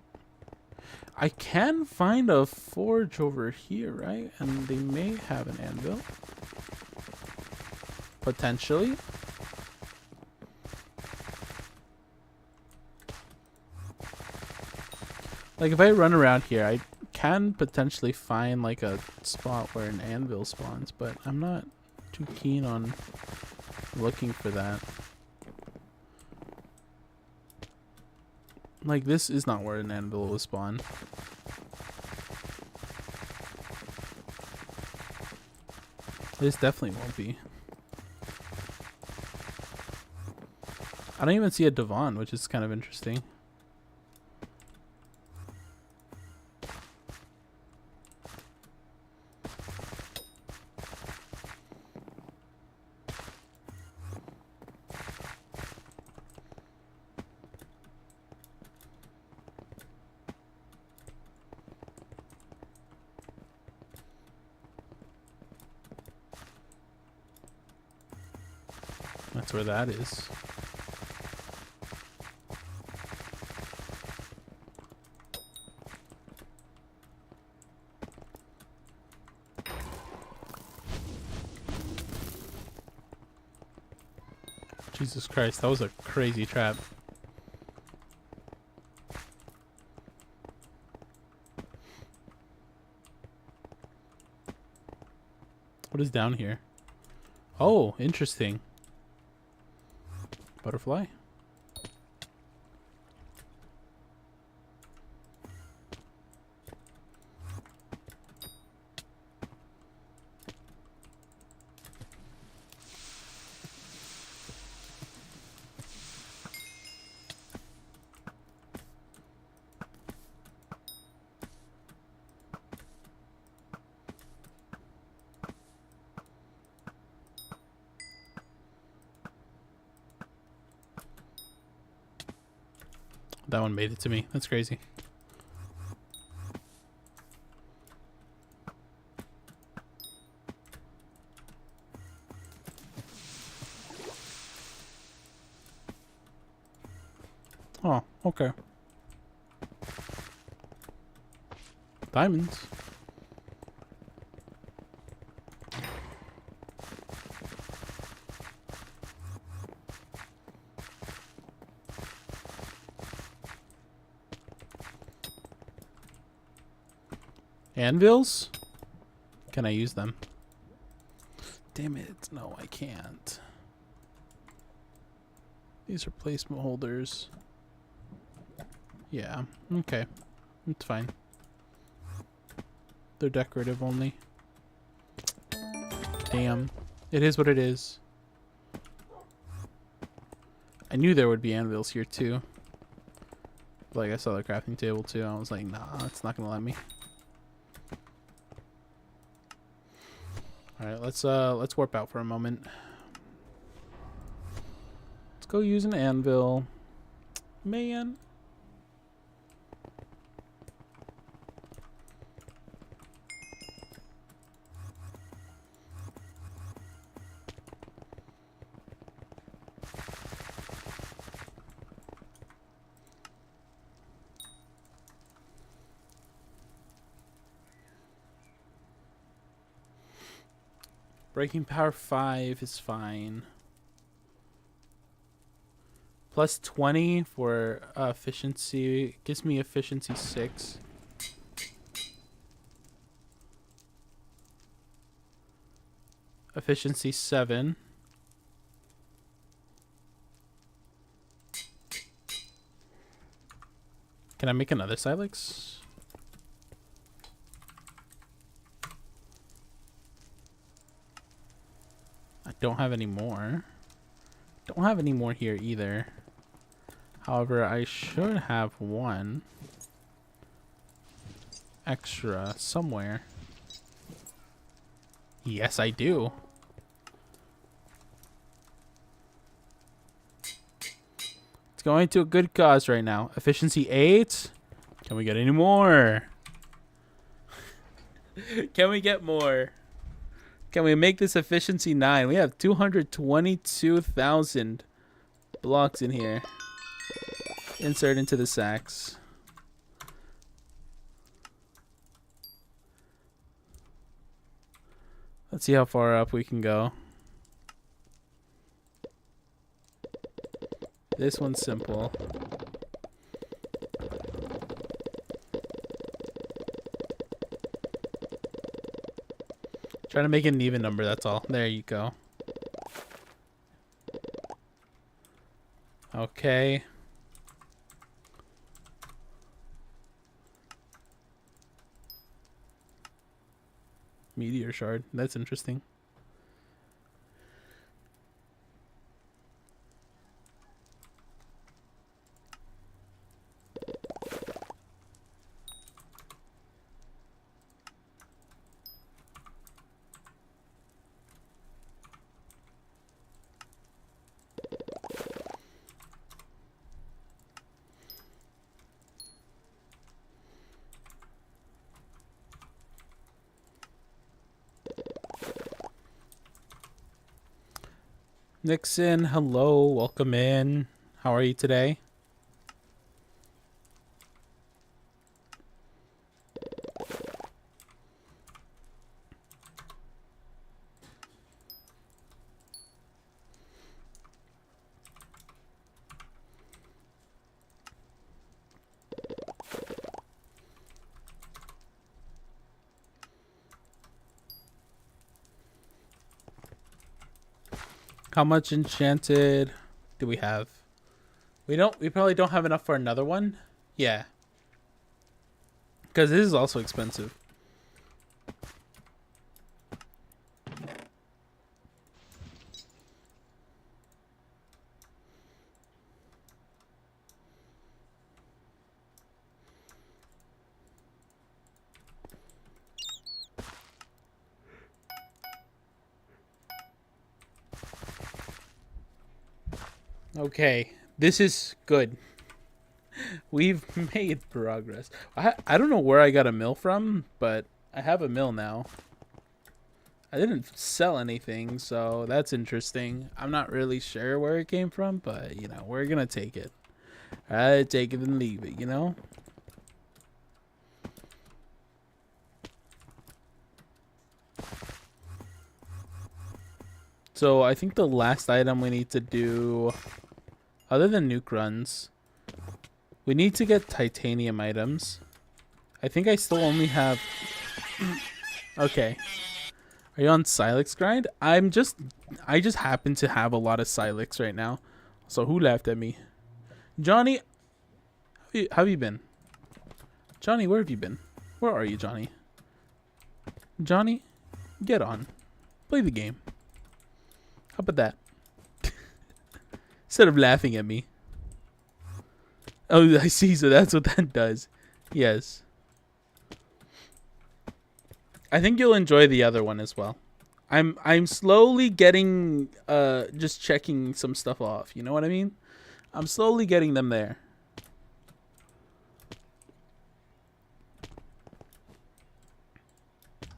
I can find a forge over here, right? And they may have an anvil. Potentially. Like, if I run around here, I can potentially find, like, a spot where an anvil spawns. But I'm not too keen on looking for that. Like, this is not where an anvil will spawn. This definitely won't be. I don't even see a divan, which is kind of interesting. That's where that is. Jesus Christ, that was a crazy trap. What is down here? Oh, interesting. Butterfly. That one made it to me. That's crazy. Oh, okay. Diamonds. Anvils? Can I use them? Damn it. No, I can't. These are placement holders. Yeah, okay. It's fine. They're decorative only. Damn. It is what it is. I knew there would be anvils here too. Like I saw the crafting table too. I was like, nah, it's not gonna let me. Alright, let's warp out for a moment. Let's go use an anvil. Man. Breaking power 5 is fine. Plus 20 for efficiency gives me efficiency 6. Efficiency 7. Can I make another Silex? I don't have any more. Don't have any more here either. However, I should have one extra somewhere. Yes, I do. It's going to a good cause right now. Efficiency 8. Can we get any more? Can we get more? Can we make this efficiency 9? We have 222,000 blocks in here. Insert into the sacks. Let's see how far up we can go. This one's simple. Trying to make it an even number, that's all. There you go. Okay. Meteor shard. That's interesting. Nixon, hello, welcome in. How are you today? How much enchanted do we have? We probably don't have enough for another one. Yeah. Because this is also expensive. Okay, this is good. We've made progress. I don't know where I got a mill from, but I have a mill now. I didn't sell anything, so that's interesting. I'm not really sure where it came from, but, you know, we're going to take it. I take it and leave it, you know? So I think the last item we need to do, other than nuke runs, we need to get titanium items. I think I still only have... Okay. Are you on Silex grind? I just happen to have a lot of Silex right now. So who laughed at me? Johnny, how have you been? Johnny, where have you been? Where are you, Johnny? Johnny, get on. Play the game. How about that? Instead of laughing at me. Oh, I see. So that's what that does. Yes. I think you'll enjoy the other one as well. I'm slowly getting just checking some stuff off. You know what I mean? I'm slowly getting them there.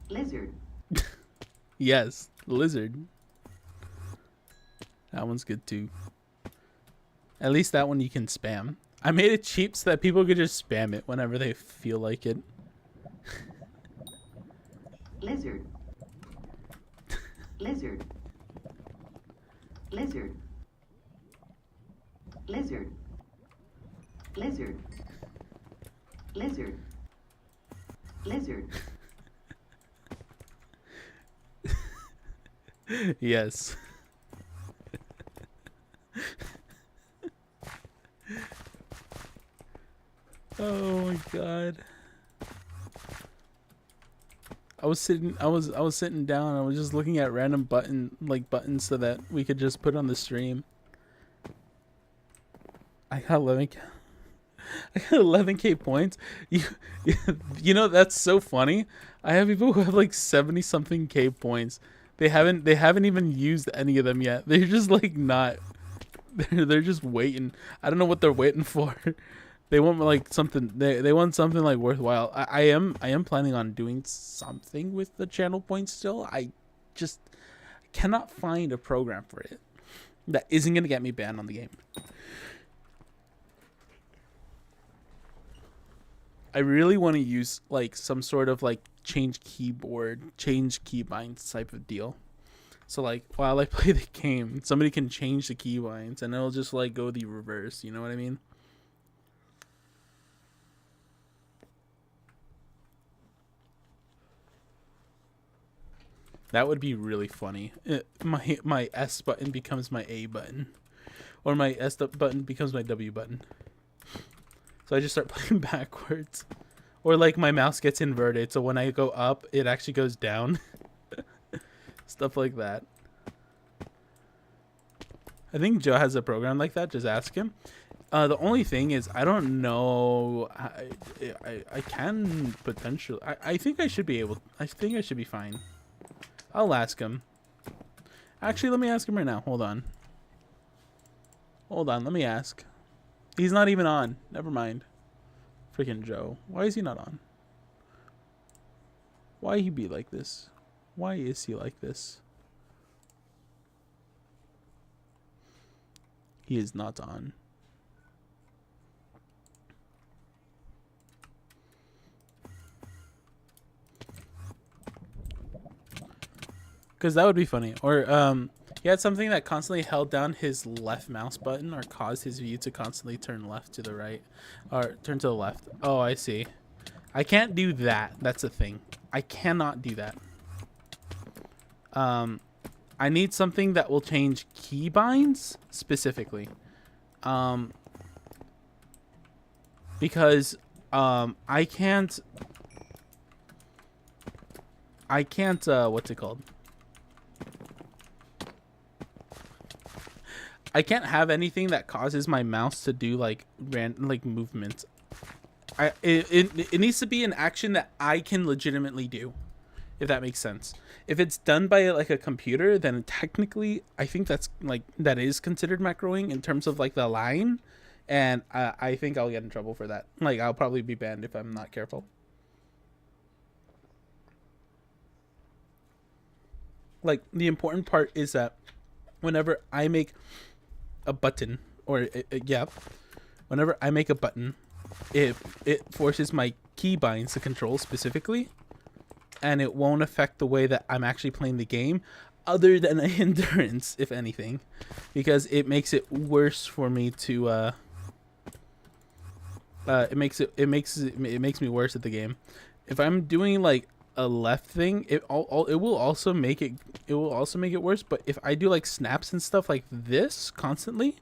Lizard. Yes, lizard. That one's good too. At least that one you can spam. I made it cheap so that people could just spam it whenever they feel like it. Lizard. Lizard. Lizard. Lizard. Lizard. Lizard. Lizard. Yes. Oh my god. I was sitting down, I was just looking at random buttons so that we could just put on the stream. I got 11k points. You know, that's so funny. I have people who have like 70 something k points. They haven't even used any of them yet. They're just like not. They're just waiting. I don't know what they're waiting for. They want like something. They want something like worthwhile. I am planning on doing something with the channel points still. I just cannot find a program for it that isn't gonna get me banned on the game. I really want to use like some sort of like change keybinds type of deal. So like while I play the game, somebody can change the keybinds and it'll just like go the reverse. You know what I mean? That would be really funny. My S button becomes my A button, or my S button becomes my W button. So I just start playing backwards, or like my mouse gets inverted, so when I go up, it actually goes down. Stuff like that. I think Joe has a program like that. Just ask him. The only thing is, I don't know. I can potentially. I think I should be able. I think I should be fine. I'll ask him. Actually, let me ask him right now. Hold on. Let me ask. He's not even on. Never mind. Freaking Joe. Why is he not on? Why he be like this? Why is he like this? He is not on. Because that would be funny. Or he had something that constantly held down his left mouse button or caused his view to constantly turn left to the right. Or turn to the left. Oh, I see. I can't do that. That's the thing. I cannot do that. I need something that will change keybinds specifically. Because I can't what's it called? I can't have anything that causes my mouse to do like movements. It needs to be an action that I can legitimately do, if that makes sense. If it's done by like a computer, then technically I think that is considered macroing in terms of like the line And I think I'll get in trouble for that. Like, I'll probably be banned if I'm not careful. Like, the important part is that whenever I make a button, or yeah, whenever I make a button, it forces my keybinds to control specifically, and it won't affect the way that I'm actually playing the game, other than a hindrance, if anything, because it makes it worse for me to it makes me worse at the game. If I'm doing like a left thing, it will also make it worse. But if I do like snaps and stuff like this constantly,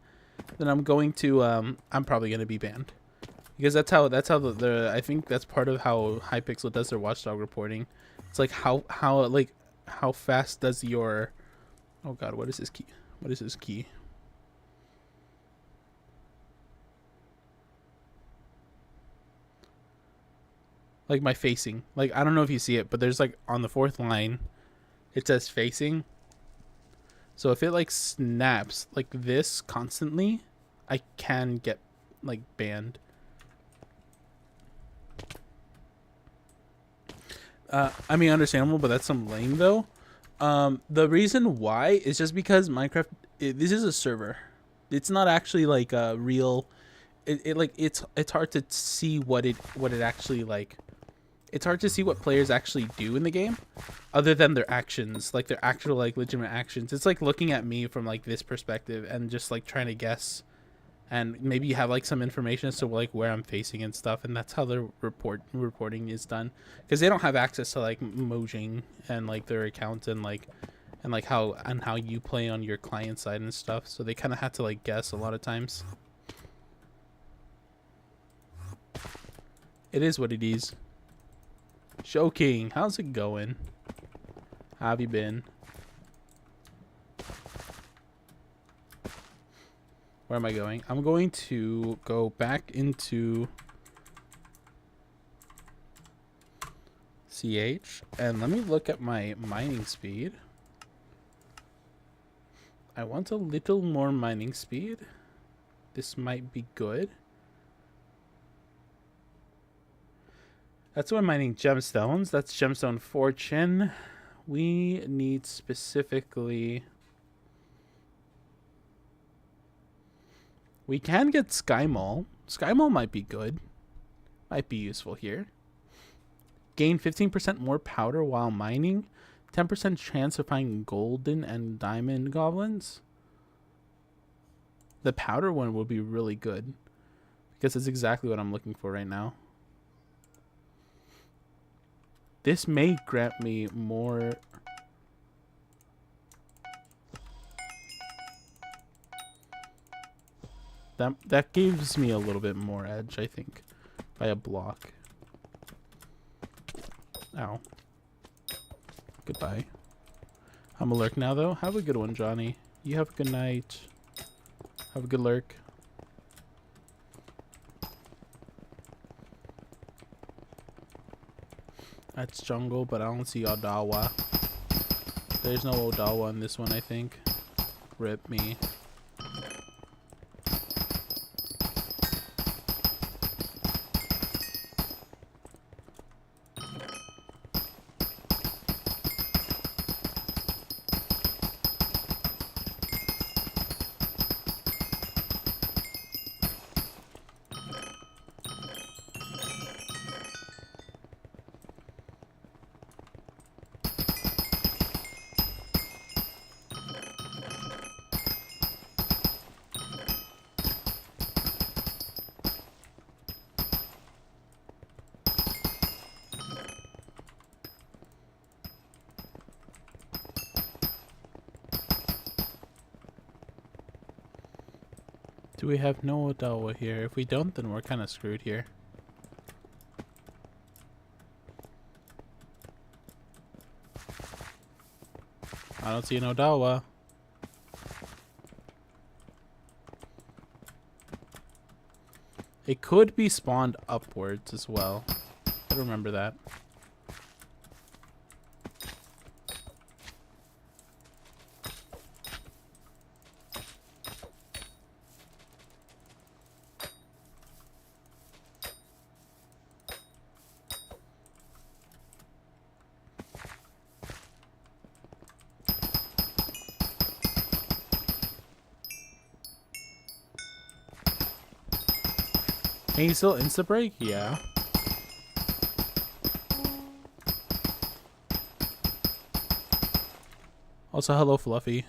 then I'm probably gonna be banned, because that's how the I think that's part of how Hypixel does their watchdog reporting. It's like how fast does your, oh god, what is this key? What is this key? Like my facing. Like, I don't know if you see it, but there's like on the 4th line, it says facing. So if it like snaps like this constantly, I can get like banned. I mean, understandable, but that's some lame though. The reason why is just because Minecraft, this is a server. It's not actually like a real. It's hard to see what it actually like. It's hard to see what players actually do in the game, other than their actions, like their actual like legitimate actions. It's like looking at me from like this perspective and just like trying to guess, and maybe you have like some information as to like where I'm facing and stuff, and that's how the reporting is done, because they don't have access to like Mojang and like their accounts and how you play on your client side and stuff. So they kind of have to like guess a lot of times. It is what it is. Show King, how's it going? How have you been? Where am I going? I'm going to go back into CH, and let me look at my mining speed. I want a little more mining speed. This might be good. That's when mining gemstones. That's gemstone fortune. We need specifically... We can get Sky Mall. Sky Mall might be good. Might be useful here. Gain 15% more powder while mining. 10% chance of finding golden and diamond goblins. The powder one would be really good, because it's exactly what I'm looking for right now. This may grant me more... That gives me a little bit more edge, I think, by a block. Ow. Goodbye. I'm a lurk now, though. Have a good one, Johnny. You have a good night. Have a good lurk. That's jungle, but I don't see Odawa. There's no Odawa in this one, I think. Rip me. Do we have no Odawa here? If we don't, then we're kind of screwed here. I don't see an Odawa. It could be spawned upwards as well. I remember that. Can you still insta break? Yeah. Also, hello, Fluffy.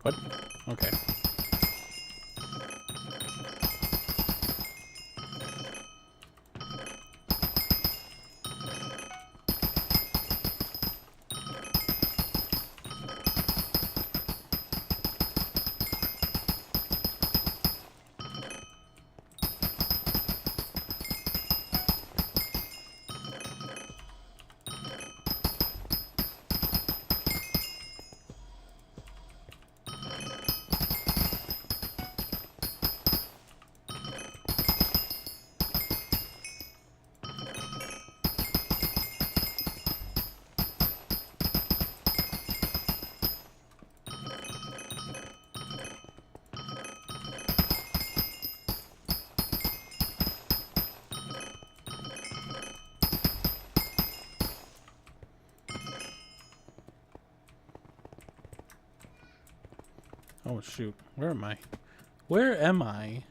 What? Okay. Oh shoot, where am I? Where am I?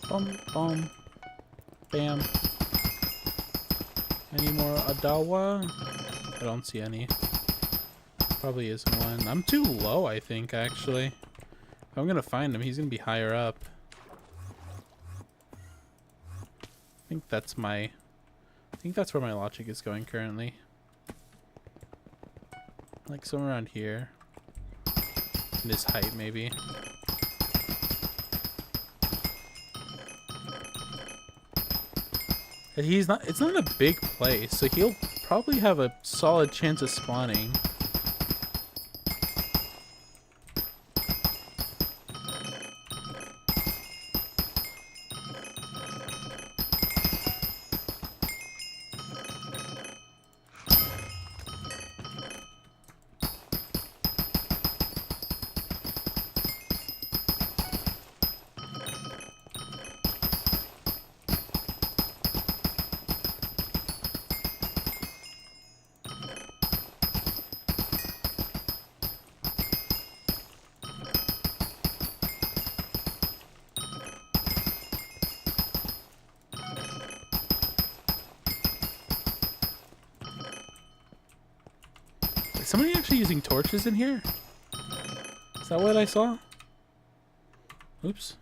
Bum bum. Bam. Any more Adawa? I don't see any. Probably isn't one. I'm too low, I think, actually. If I'm gonna find him, he's gonna be higher up. I think that's where my logic is going currently. Like somewhere around here. In this height, maybe. And it's not a big place, so he'll probably have a solid chance of spawning. Is somebody actually using torches in here? Is that what I saw? Oops.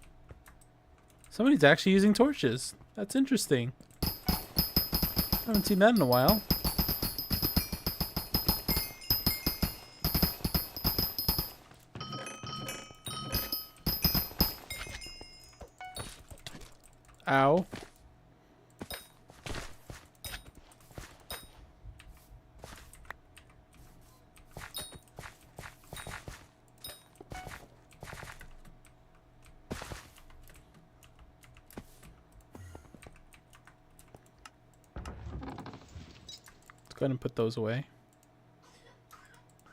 Somebody's actually using torches. That's interesting. I haven't seen that in a while. Ow. Go ahead and put those away.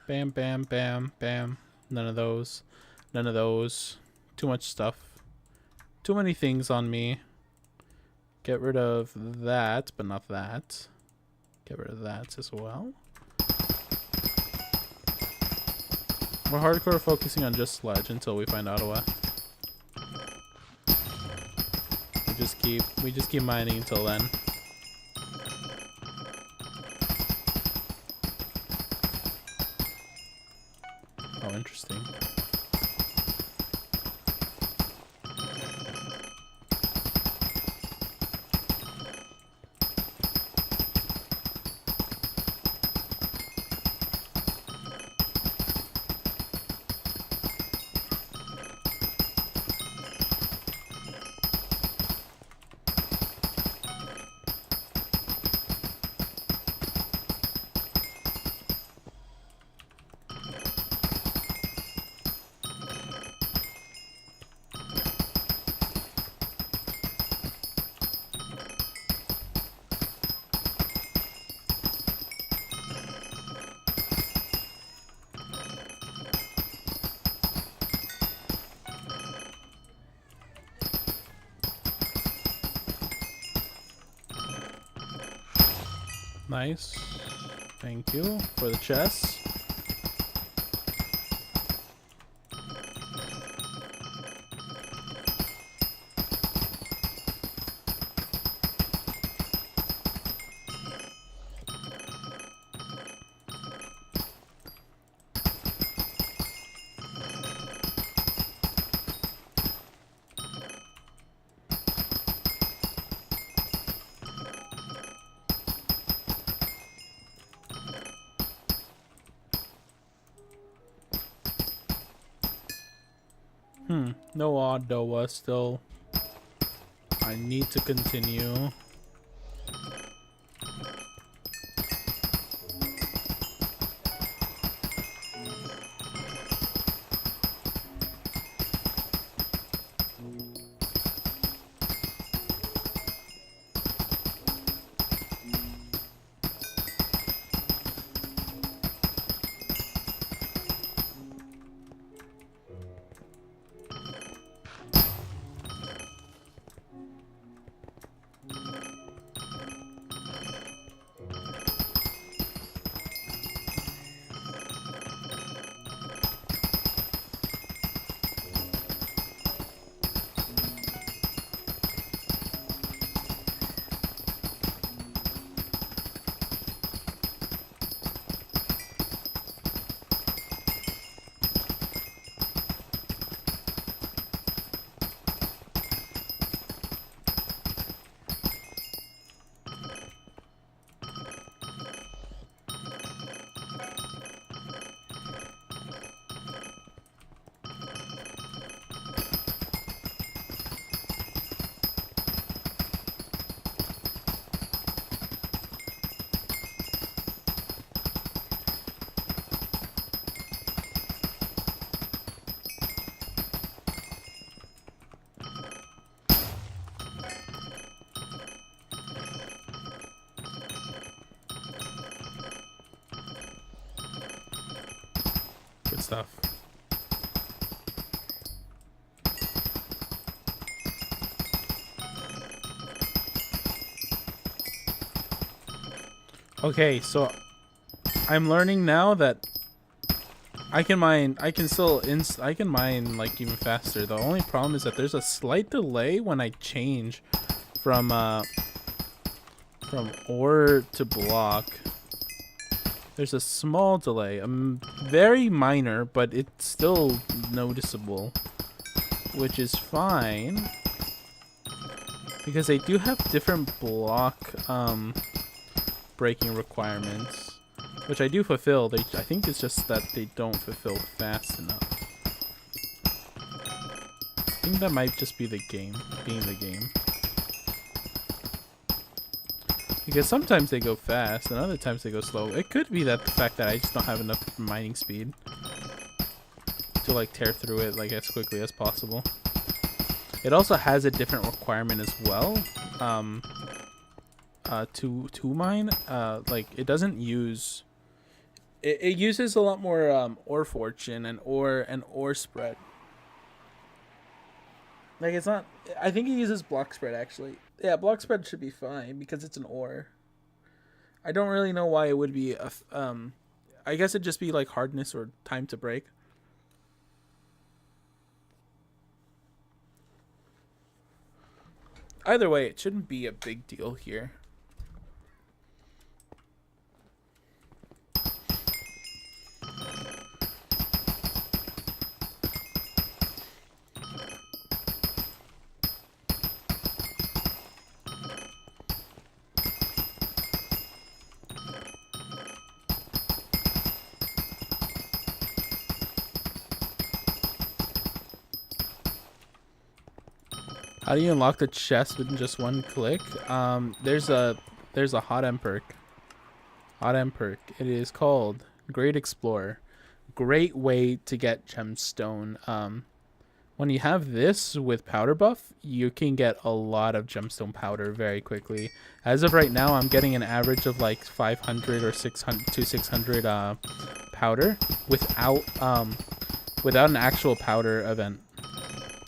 Bam, bam, bam, bam. None of those. None of those. Too much stuff. Too many things on me. Get rid of that, but not that. Get rid of that as well. We're hardcore focusing on just sledge until we find Ottawa. We just keep mining until then. Oh, interesting. Nice. Thank you for the chest. No Ottawa still. I need to continue. Good stuff. Okay, so I'm learning now that I can mine like even faster. The only problem is that there's a slight delay when I change from ore to block. There's a small delay, very minor, but it's still noticeable, which is fine because they do have different block breaking requirements, which I do fulfill. I think it's just that they don't fulfill fast enough. I think that might just be the game, being the game. Because sometimes they go fast and other times they go slow. It could be that the fact that I just don't have enough mining speed to like tear through it like as quickly as possible. It also has a different requirement as well. To mine, like it doesn't use. It uses a lot more ore fortune and ore spread. Like it's not. I think it uses block spread actually. Yeah, block spread should be fine because it's an ore. I don't really know why it would be a. I guess it'd just be like hardness or time to break. Either way, it shouldn't be a big deal here. How do you unlock the chest with just one click? There's a hot end perk. Hot end perk. It is called Great Explorer. Great way to get gemstone. When you have this with powder buff, you can get a lot of gemstone powder very quickly. As of right now, I'm getting an average of like 500 or 600 powder without an actual powder event.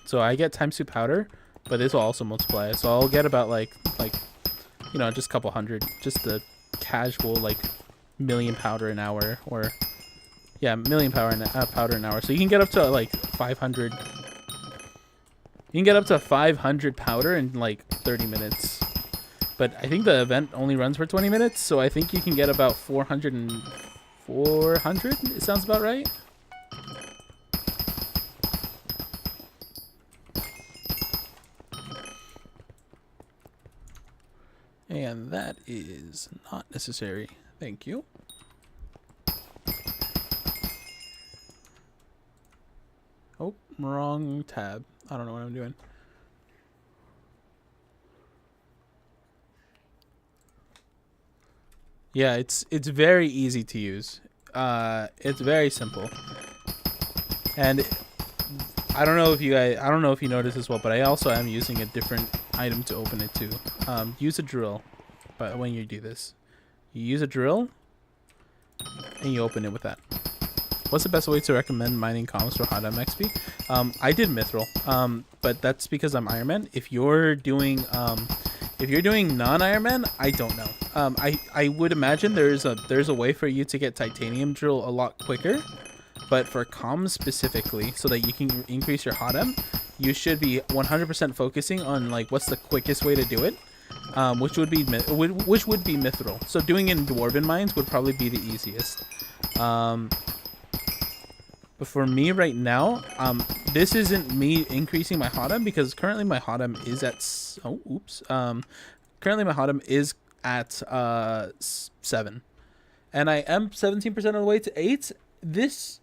So I get ×2 powder. But this will also multiply, so I'll get about like just a couple hundred just to casual like million powder an hour, or yeah, million powder an hour. So you can get up to like 500. You can get up to 500 powder in like 30 minutes. But I think the event only runs for 20 minutes, so I think you can get about 400 and 400. It sounds about right. And that is not necessary. Thank you. Oh, wrong tab. I don't know what I'm doing. Yeah, it's very easy to use. It's very simple. And I don't know if you guys, I don't know if you noticed as well, but I also am using a different item to open it too. Use a drill. But when you do this, you use a drill and you open it with that. What's the best way to recommend mining comms for hot XP? I did mithril, but that's because I'm Ironman. If you're doing non-Ironman, I don't know. I would imagine there's a way for you to get titanium drill a lot quicker, but for comms specifically, so that you can increase your hot you should be 100% focusing on like what's the quickest way to do it, which would be mithril. So doing it in dwarven mines would probably be the easiest. But for me right now, this isn't me increasing my hot because currently my hot is at currently my hot is at 7, and I am 17% of the way to 8. This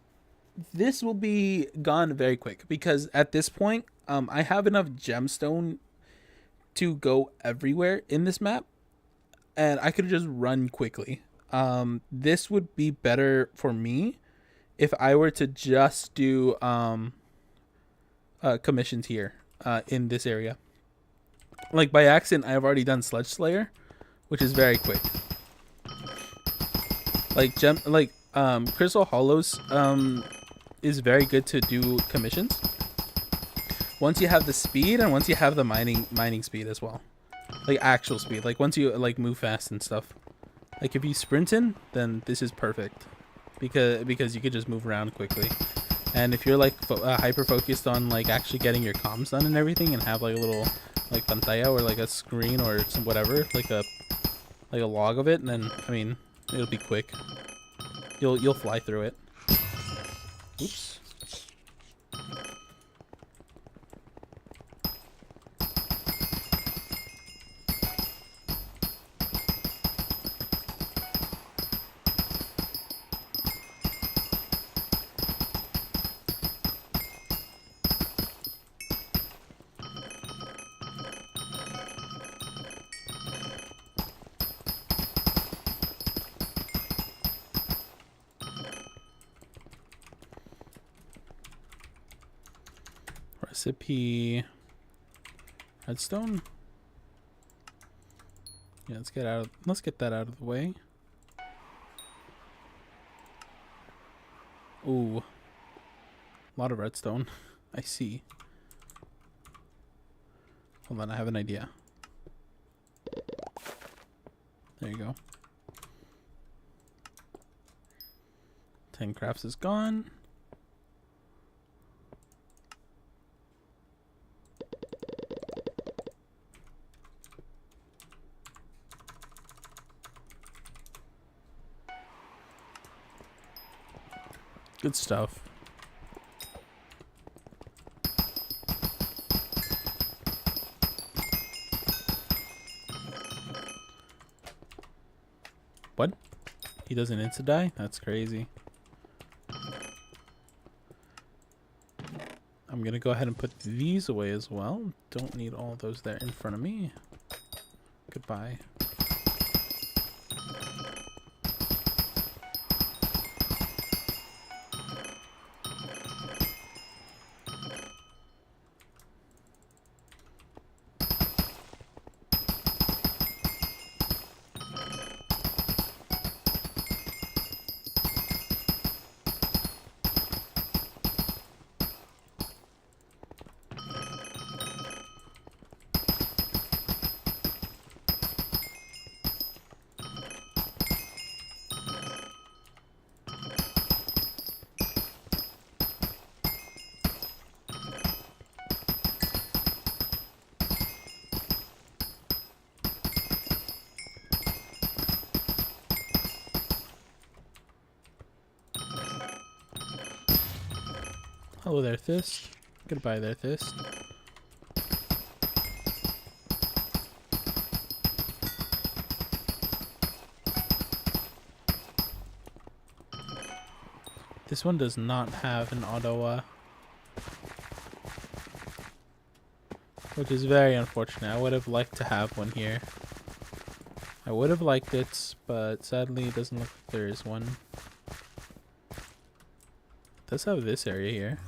will be gone very quick because at this point, I have enough gemstone to go everywhere in this map, and I could just run quickly. This would be better for me if I were to just do commissions here in this area. Like by accident, I have already done Sludge Slayer, which is very quick. Like Crystal Hollows is very good to do commissions. Once you have the speed and once you have the mining speed as well, like actual speed. Like once you like move fast and stuff. Like if you sprint in, then this is perfect. Because you could just move around quickly, and if you're like hyper focused on like actually getting your comms done and everything, and have like a little like pantalla or like a screen or some whatever, like a log of it, and then I mean it'll be quick. You'll fly through it. Oops. Recipe redstone. Yeah, let's get that out of the way. Ooh. A lot of redstone. I see. Hold on, I have an idea. There you go. 10 crafts is gone. Good stuff. What? He doesn't insta-die? That's crazy. I'm gonna go ahead and put these away as well. Don't need all those there in front of me. Goodbye. Hello there, Thist. Goodbye there, Thist. This one does not have an auto, which is very unfortunate. I would have liked to have one here. I would have liked it, but sadly it doesn't look like there is one. It does have this area here.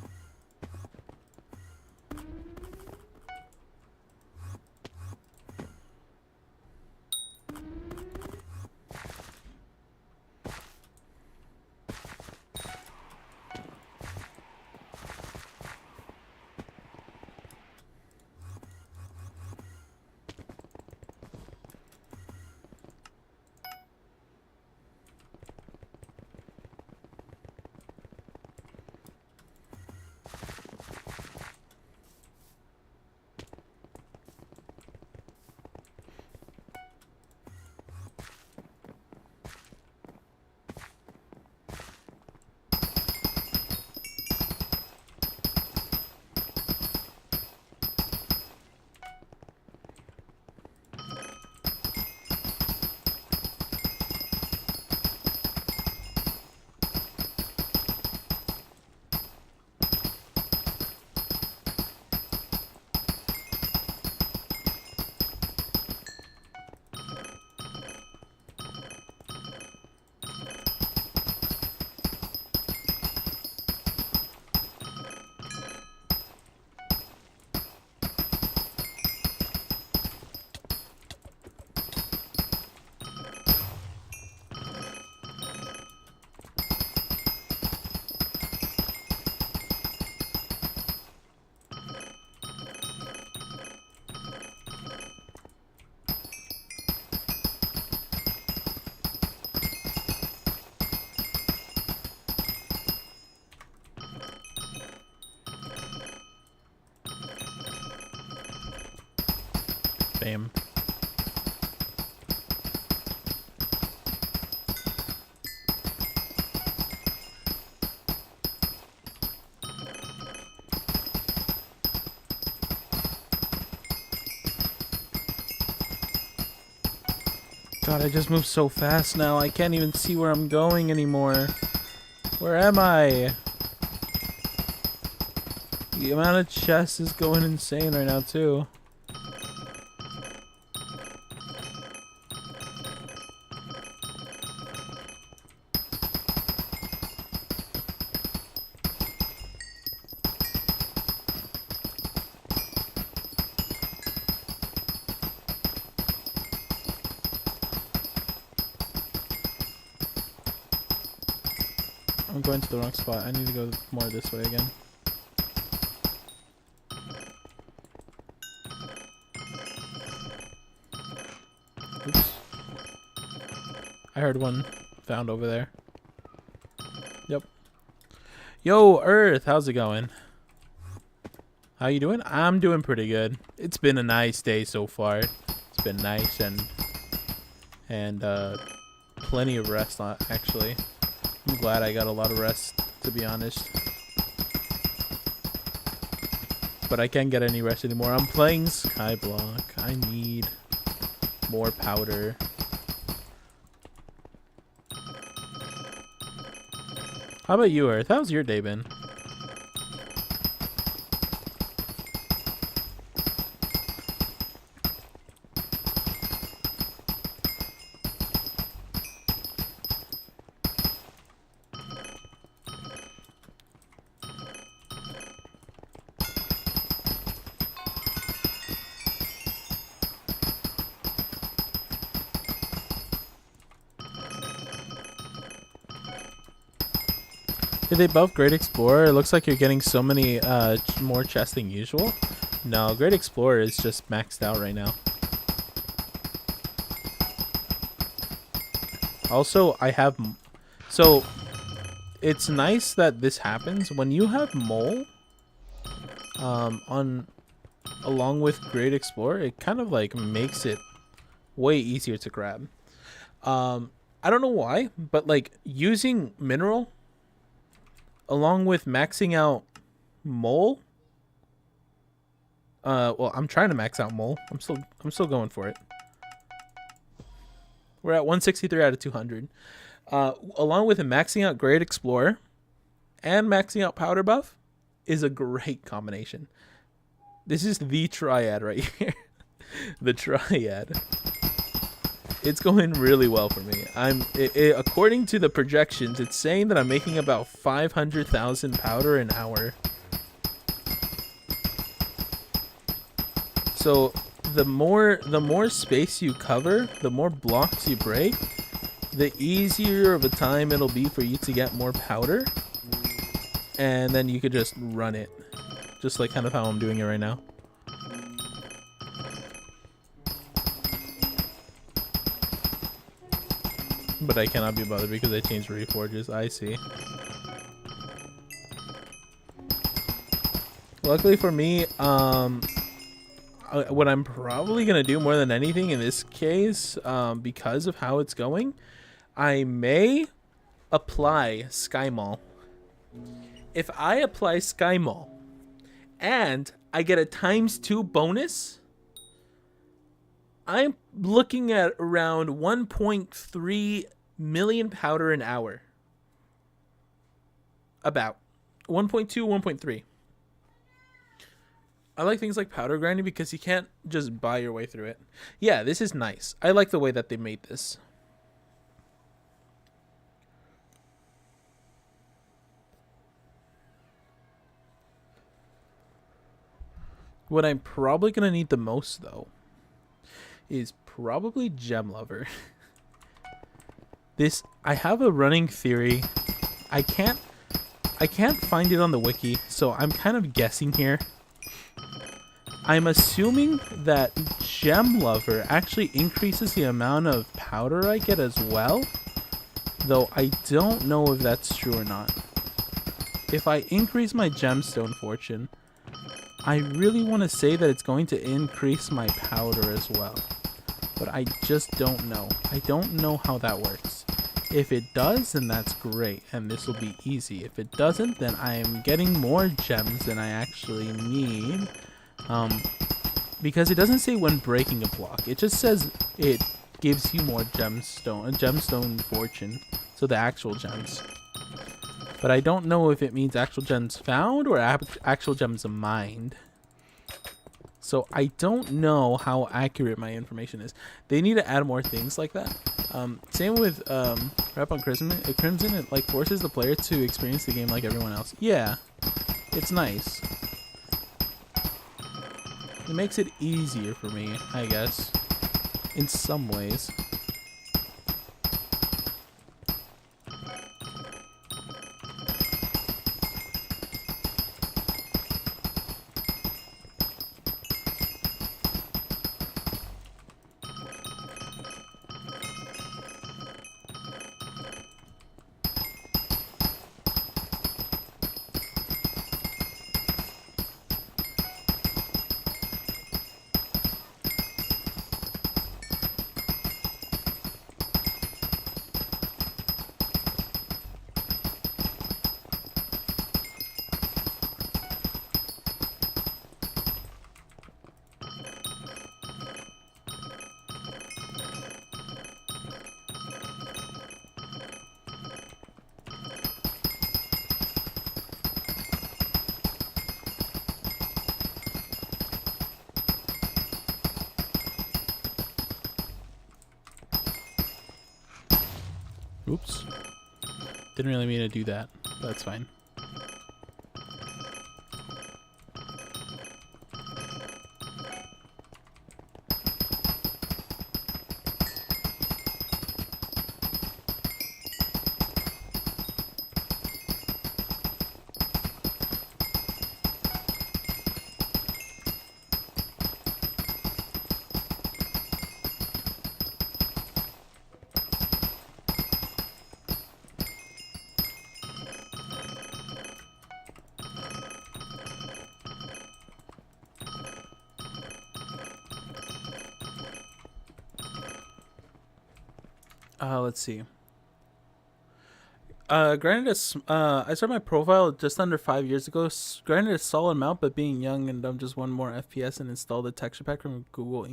Bam. God, I just moved so fast now. I can't even see where I'm going anymore. Where am I? The amount of chests is going insane right now, too. I'm going to the wrong spot. I need to go more this way again. Oops. I heard one found over there. Yep. Yo, Earth, how's it going? How you doing? I'm doing pretty good. It's been a nice day so far. It's been nice and plenty of rest, actually. I'm glad I got a lot of rest, to be honest. But I can't get any rest anymore. I'm playing Skyblock. I need more powder. How about you, Earth? How's your day been? Did they buff Great Explorer? It looks like you're getting so many more chests than usual. No, Great Explorer is just maxed out right now. Also, I have... So, it's nice that this happens. When you have Mole along with Great Explorer, it kind of like makes it way easier to grab. I don't know why, but like using Mineral along with maxing out Mole. Well, I'm trying to max out Mole. I'm still going for it. We're at 163 out of 200. Along with maxing out Great Explorer and maxing out Powder Buff is a great combination. This is the triad right here. The triad. It's going really well for me. According to the projections, it's saying that I'm making about 500,000 powder an hour. So the more space you cover, the more blocks you break, the easier of a time it'll be for you to get more powder. And then you could just run it. Just like kind of how I'm doing it right now. But I cannot be bothered because I changed reforges. I see. Luckily for me, what I'm probably going to do more than anything in this case, because of how it's going, I may apply Sky Mall. If I apply Sky Mall and I get a ×2 bonus, I'm looking at around 1.3 million powder an hour. About 1.2, 1.3. I like things like powder grinding because you can't just buy your way through it. Yeah, this is nice. I like the way that they made this. What I'm probably going to need the most, though, is probably Gem Lover. I have a running theory. I can't find it on the wiki, so I'm kind of guessing here. I'm assuming that Gem Lover actually increases the amount of powder I get as well, though I don't know if that's true or not. If I increase my gemstone fortune, I really want to say that it's going to increase my powder as well, but I just don't know. I don't know how that works. If it does, then that's great, and this will be easy. If it doesn't, then I am getting more gems than I actually need. Because it doesn't say when breaking a block. It just says it gives you more gemstone fortune. So the actual gems. But I don't know if it means actual gems found or actual gems mined. So I don't know how accurate my information is. They need to add more things like that. Same with Rap on Crimson. It like forces the player to experience the game like everyone else. Yeah, it's nice. It makes it easier for me, I guess, in some ways. Oops. Didn't really mean to do that. That's fine. Let's see. Granted, I started my profile just under 5 years ago. Granted, a solid amount, but being young and dumb, just one more FPS and installed the texture pack from Google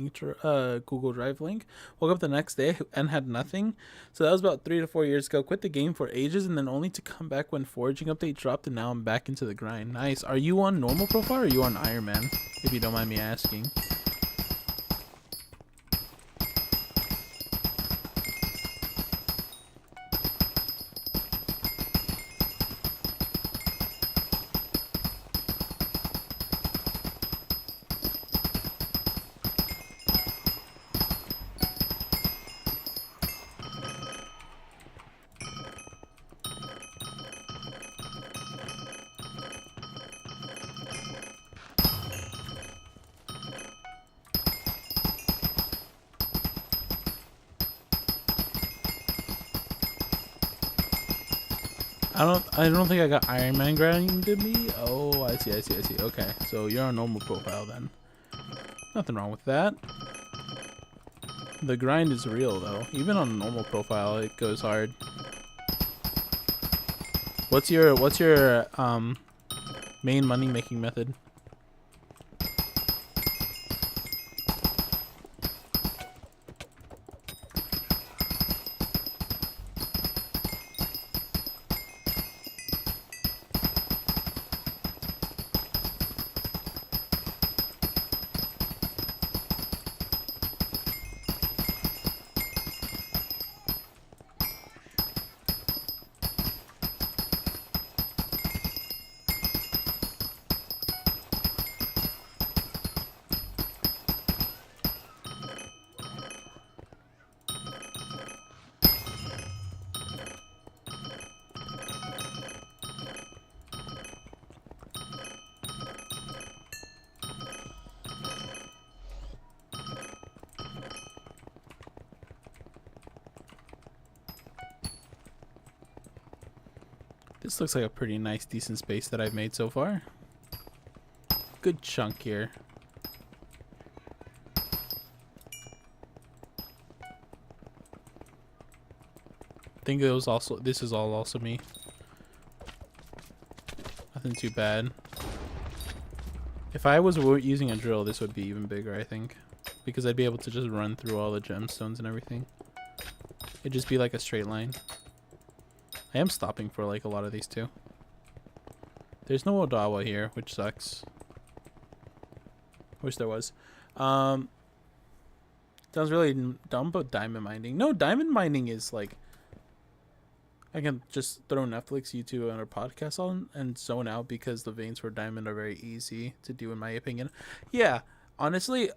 Drive link. Woke up the next day and had nothing. So that was about 3 to 4 years ago. Quit the game for ages and then only to come back when foraging update dropped, and now I'm back into the grind. Nice. Are you on normal profile or are you on Ironman? If you don't mind me asking. I don't think I got Ironman grinded me. Oh, I see. Okay, so you're on normal profile then. Nothing wrong with that. The grind is real though. Even on normal profile, it goes hard. What's your main money making method? This looks like a pretty nice, decent space that I've made so far. Good chunk here. I think it was also, this is all also me. Nothing too bad. If I was using a drill, this would be even bigger, I think. Because I'd be able to just run through all the gemstones and everything. It'd just be like a straight line. I am stopping for like a lot of these too. There's no Odawa here, which sucks. Wish there was. Sounds really dumb about diamond mining. No, diamond mining is like, I can just throw Netflix, YouTube, and a podcast on and zone out because the veins for diamond are very easy to do, in my opinion. Yeah, honestly,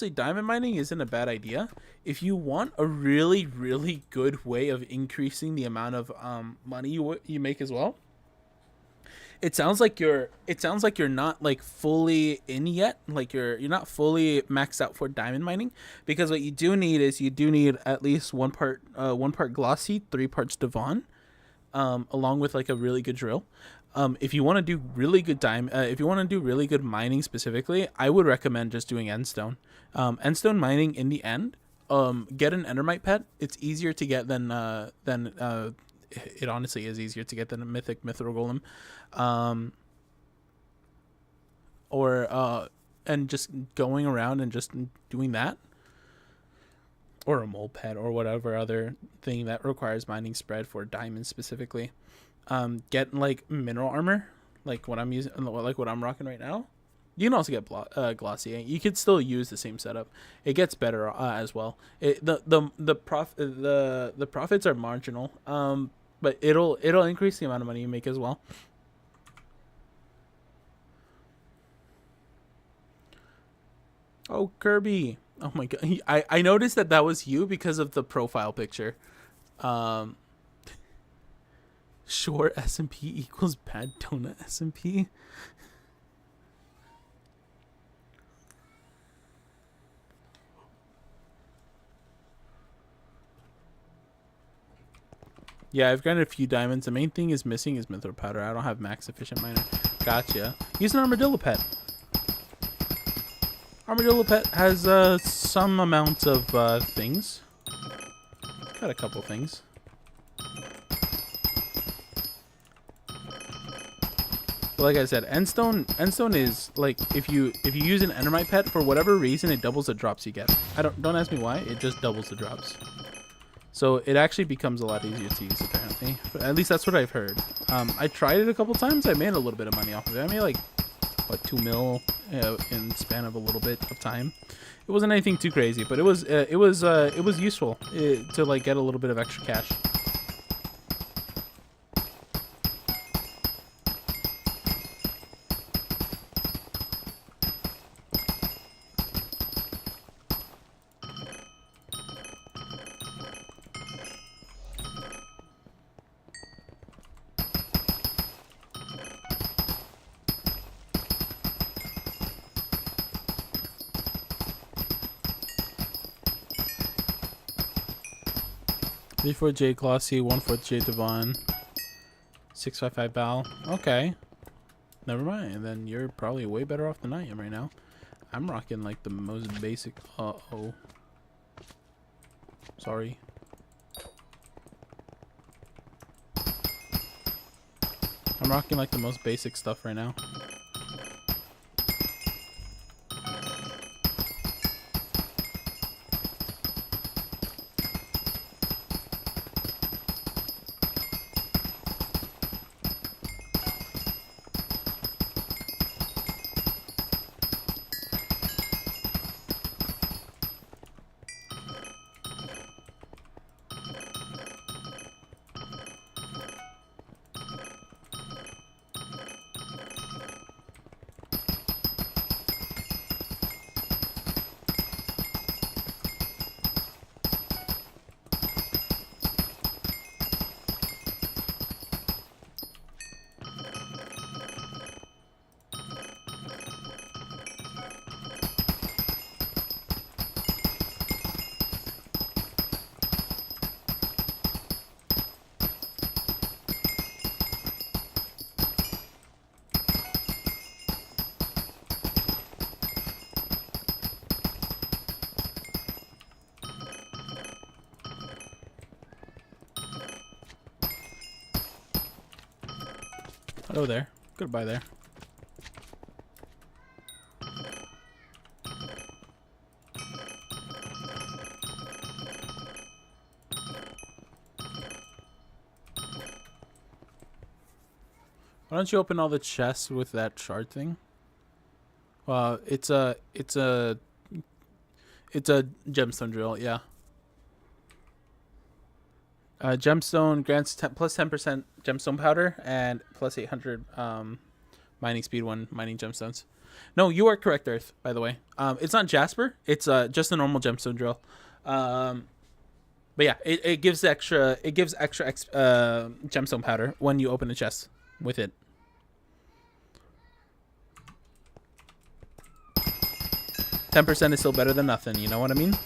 diamond mining isn't a bad idea if you want a really, really good way of increasing the amount of money you make as well. It sounds like you're not like fully in yet, like you're not fully maxed out for diamond mining, because what you do need is at least one part glossy, 3 parts Devon, along with like a really good drill. If you want to do really good if you want to do really good mining specifically, I would recommend just doing endstone. Endstone mining in the end. Get an endermite pet. It's easier to get than it honestly is easier to get than a mithril golem. And just going around and just doing that, or a mole pet or whatever other thing that requires mining spread for diamonds specifically. Get like mineral armor, like what I'm using, like what I'm rocking right now. You can also get glossy. You could still use the same setup. It gets better as well. The profits are marginal. But it'll increase the amount of money you make as well. Oh, Kirby. Oh my god. I noticed that was you because of the profile picture. Short SMP equals bad donut SMP. Yeah, I've grinded a few diamonds. The main thing is missing is mithril powder. I don't have max efficient miner. Gotcha. Use an armadillo pet. Armadillo pet has some amount of things. Got a couple things. But like I said, endstone is like if you use an endermite pet for whatever reason, it doubles the drops you get. Don't ask me why. It just doubles the drops. So it actually becomes a lot easier to use apparently. But at least that's what I've heard. I tried it a couple times. I made a little bit of money off of it. I made like what 2 mil in the span of a little bit of time. It wasn't anything too crazy, but it was useful to like get a little bit of extra cash. Before J Glossy, 1/4 J Devon, 655 Bal. Okay. Never mind. Then you're probably way better off than I am right now. I'm rocking like the most basic. Uh-oh. Sorry. I'm rocking like the most basic stuff right now. Hello there. Goodbye there. Why don't you open all the chests with that shard thing? It's a gemstone drill, yeah. Gemstone grants plus 10% gemstone powder and plus 800 mining speed when mining gemstones. No, you are correct, Earth, by the way. It's not Jasper. It's just a normal gemstone drill. But yeah, it gives extra gemstone powder when you open a chest with it. %10 is still better than nothing, you know what I mean?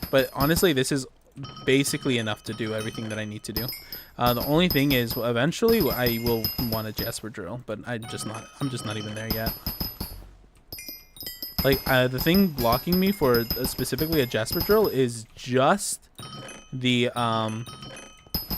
But honestly, this is basically enough to do everything that I need to do. The only thing is, eventually I will want a Jasper drill, but I'm just not even there yet. Like the thing blocking me for specifically a Jasper drill is just the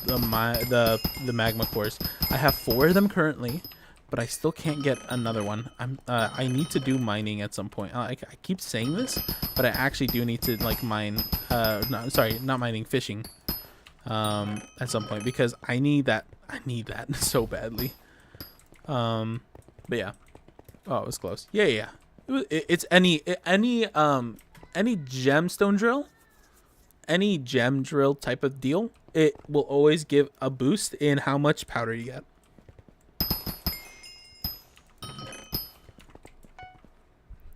magma cores. I have 4 of them currently, but I still can't get another one. I need to do mining at some point. I keep saying this, but I actually do need to like mine. No, sorry, not mining, fishing. At some point because I need that. I need that so badly. But yeah. Oh, it was close. Yeah. It's any gemstone drill, any gem drill type of deal. It will always give a boost in how much powder you get.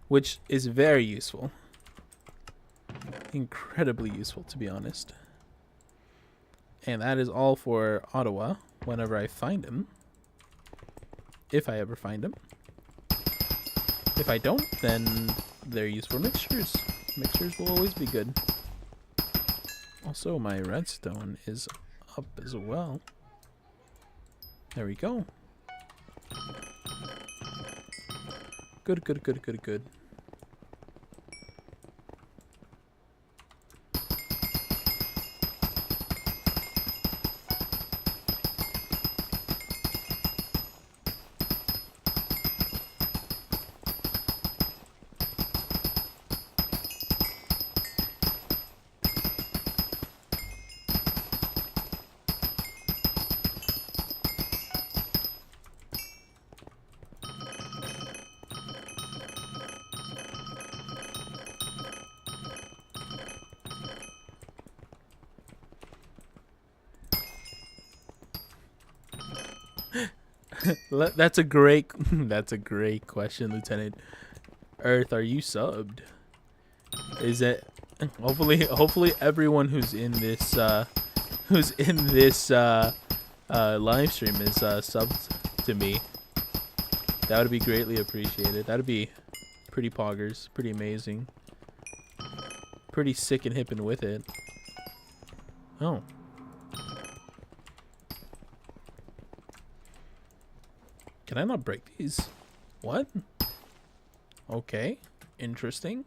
Which is very useful. Incredibly useful, to be honest. And that is all for Ottawa whenever I find him. If I ever find him. If I don't, then they're used for mixtures. Mixtures will always be good. Also, my redstone is up as well. There we go. Good. That's a great that's a great question, Lieutenant. Earth, are you subbed? Is it hopefully everyone who's in this live stream is subbed to me. That would be greatly appreciated. That'd be pretty poggers, pretty amazing. Pretty sick and hip and with it. Oh. Can I not break these? What? Okay. Interesting.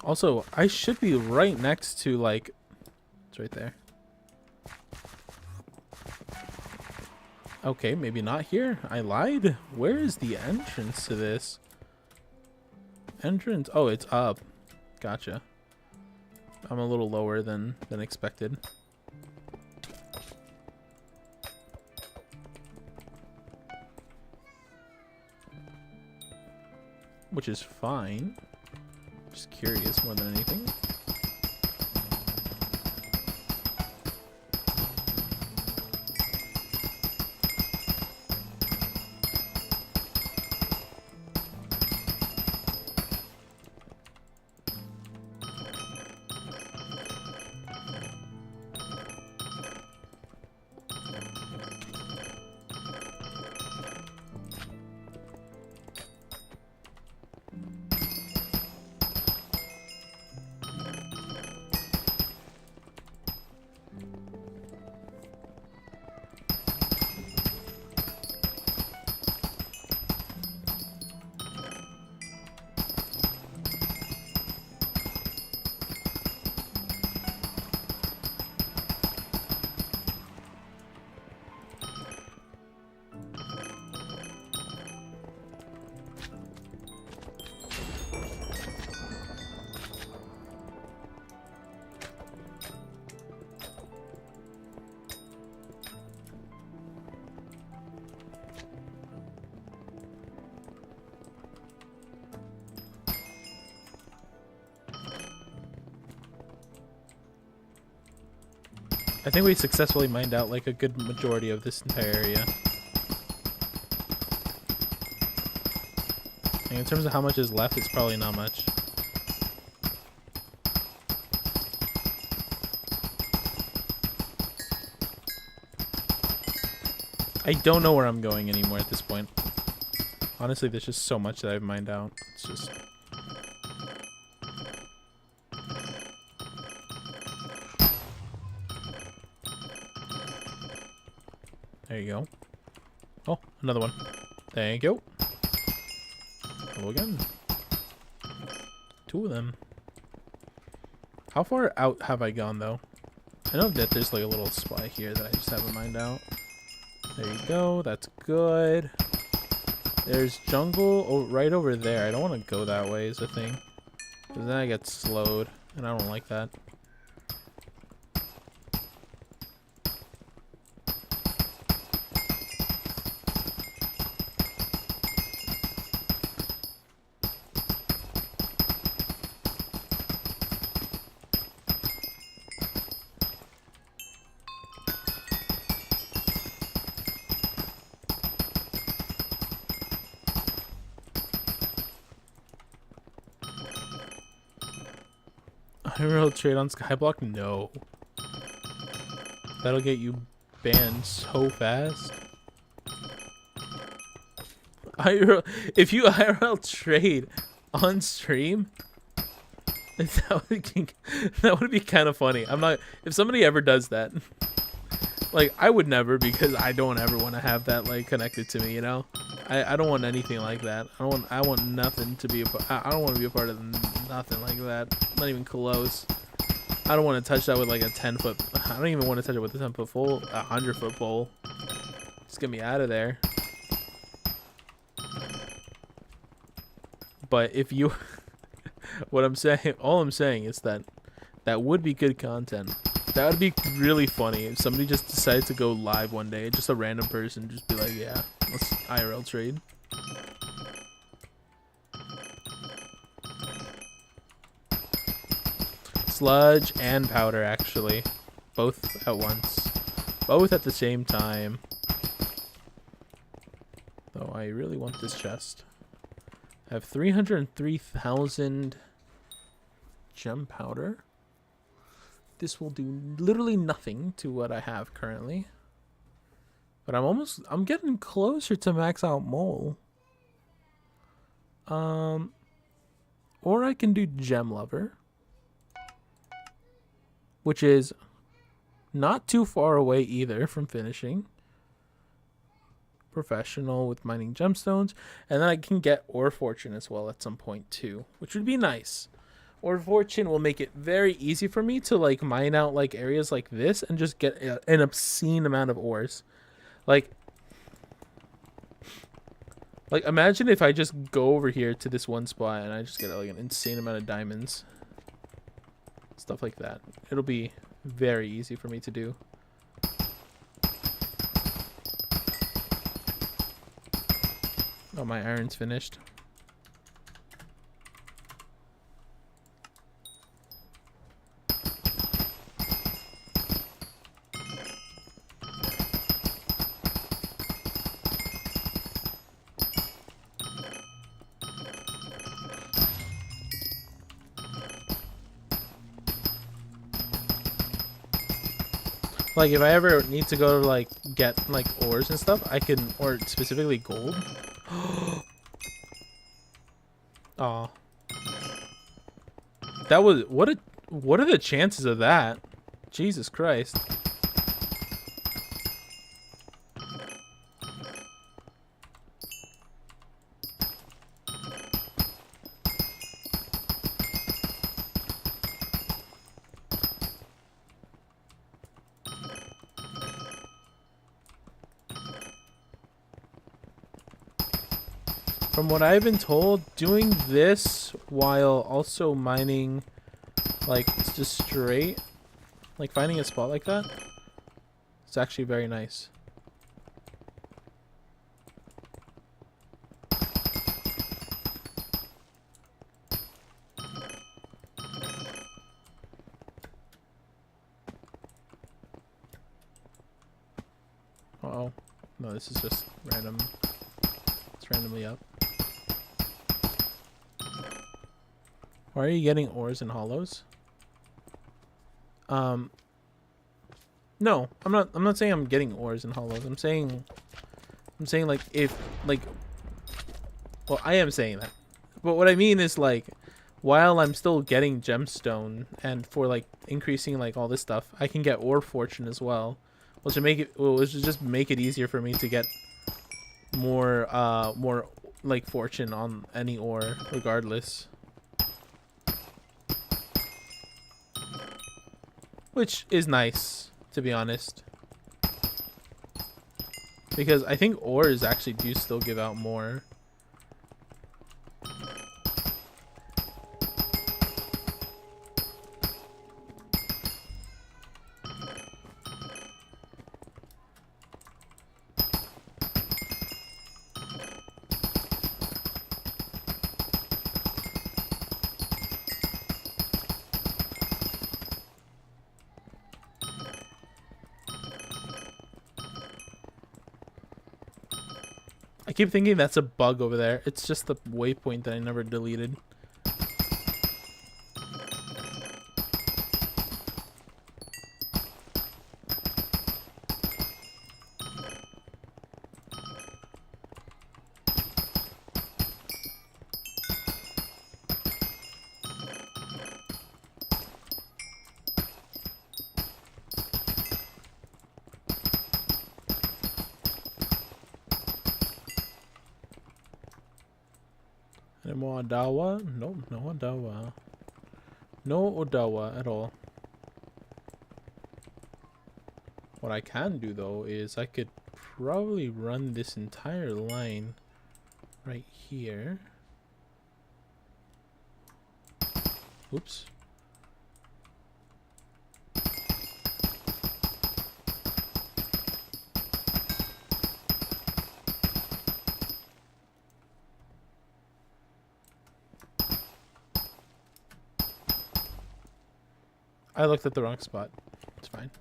Also, I should be right next to, like... It's right there. Okay, maybe not here. I lied. Where is the entrance to this? Entrance? Oh, it's up. Gotcha. I'm a little lower than expected. Which is fine. Just curious more than anything. I think we successfully mined out like a good majority of this entire area. And in terms of how much is left, it's probably not much. I don't know where I'm going anymore at this point. Honestly, there's just so much that I've mined out. It's just... There you go. Oh, another one. Thank you. Hello again. Two of them. How far out have I gone, though? I know that there's like a little spot here that I just haven't mined out. There you go. That's good. There's jungle right over there. I don't want to go that way is the thing. Because then I get slowed. And I don't like that. IRL trade on Skyblock? No. That'll get you banned so fast. If you IRL trade on stream, that would be kind of funny. I'm not. If somebody ever does that, like I would never, because I don't ever want to have that like connected to me. You know, I don't want anything like that. I want nothing to be. I don't want to be a part of nothing like that. Not even close. I don't want to touch that with like a 10-foot. I don't even want to touch it with a 10-foot pole, a 100-foot pole. Just get me out of there. But if you, what I'm saying, all I'm saying is that that would be good content. That would be really funny if somebody just decided to go live one day, just a random person, just be like, yeah, let's IRL trade. sludge and powder, actually. Both at once. Both at the same time. Though I really want this chest. I have 303,000 gem powder. This will do literally nothing to what I have currently. But I'm getting closer to max out mole. Or I can do gem lover, which is not too far away either from finishing. Professional with mining gemstones, and then I can get ore fortune as well at some point too, which would be nice. Ore fortune will make it very easy for me to like mine out like areas like this and just get an obscene amount of ores. Like imagine if I just go over here to this one spot and I just get like an insane amount of diamonds. Stuff like that. It'll be very easy for me to do. Oh, my iron's finished. Like, if I ever need to go to, like, get, like, ores and stuff, I can, or specifically gold. Aw. That was, what are the chances of that? Jesus Christ. From what I've been told, doing this while also mining, like, just straight, like finding a spot like that, it's actually very nice. Uh-oh. No, this is just random. It's randomly up. Why are you getting ores and hollows? No, I'm not saying I'm getting ores and hollows. I'm saying like if like, well, I am saying that. But what I mean is like while I'm still getting gemstone and for like increasing like all this stuff, I can get ore fortune as well. Which will just make it easier for me to get more like fortune on any ore regardless. Which is nice, to be honest. Because I think ores actually do still give out more. I keep thinking that's a bug over there. It's just the waypoint that I never deleted. More Odawa? No, no Odawa. No Odawa at all. What I can do though is I could probably run this entire line right here. Oops. I looked at the wrong spot. It's fine.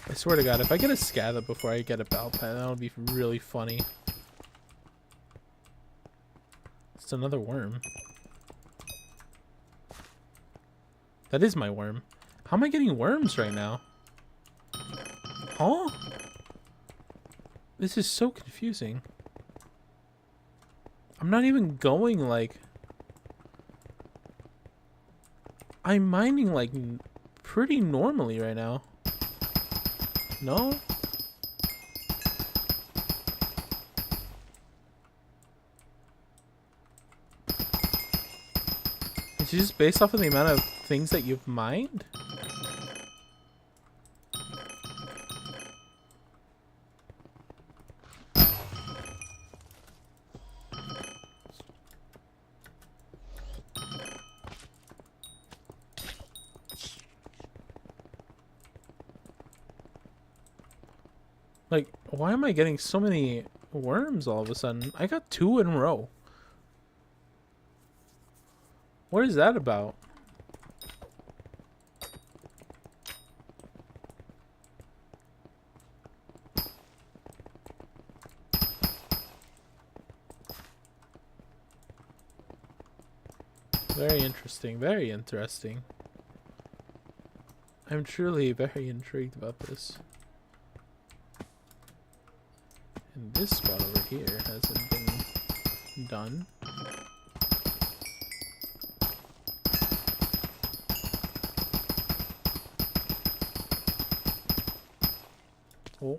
I swear to God, if I get a Scatha before I get a Balpat, that would be really funny. It's another worm. That is my worm. How am I getting worms right now? Huh? This is so confusing. I'm not even going like... I'm mining like pretty normally right now. No? It's just based off of the amount of things that you've mined? Like, why am I getting so many worms all of a sudden? I got 2 in a row. What is that about? Very interesting, very interesting. I'm truly very intrigued about this. And this spot over here hasn't been done. Oh.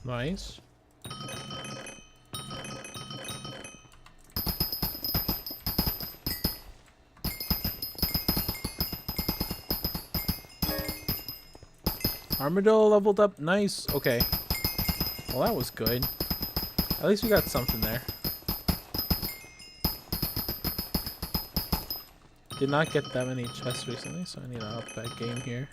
Nice. Armadillo leveled up. Nice. Okay. Well, that was good. At least we got something there. Did not get that many chests recently, so I need to up that game here.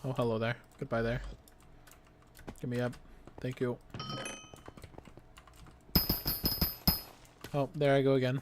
Oh, hello there. Goodbye there. Give me up. Thank you. Oh, there I go again.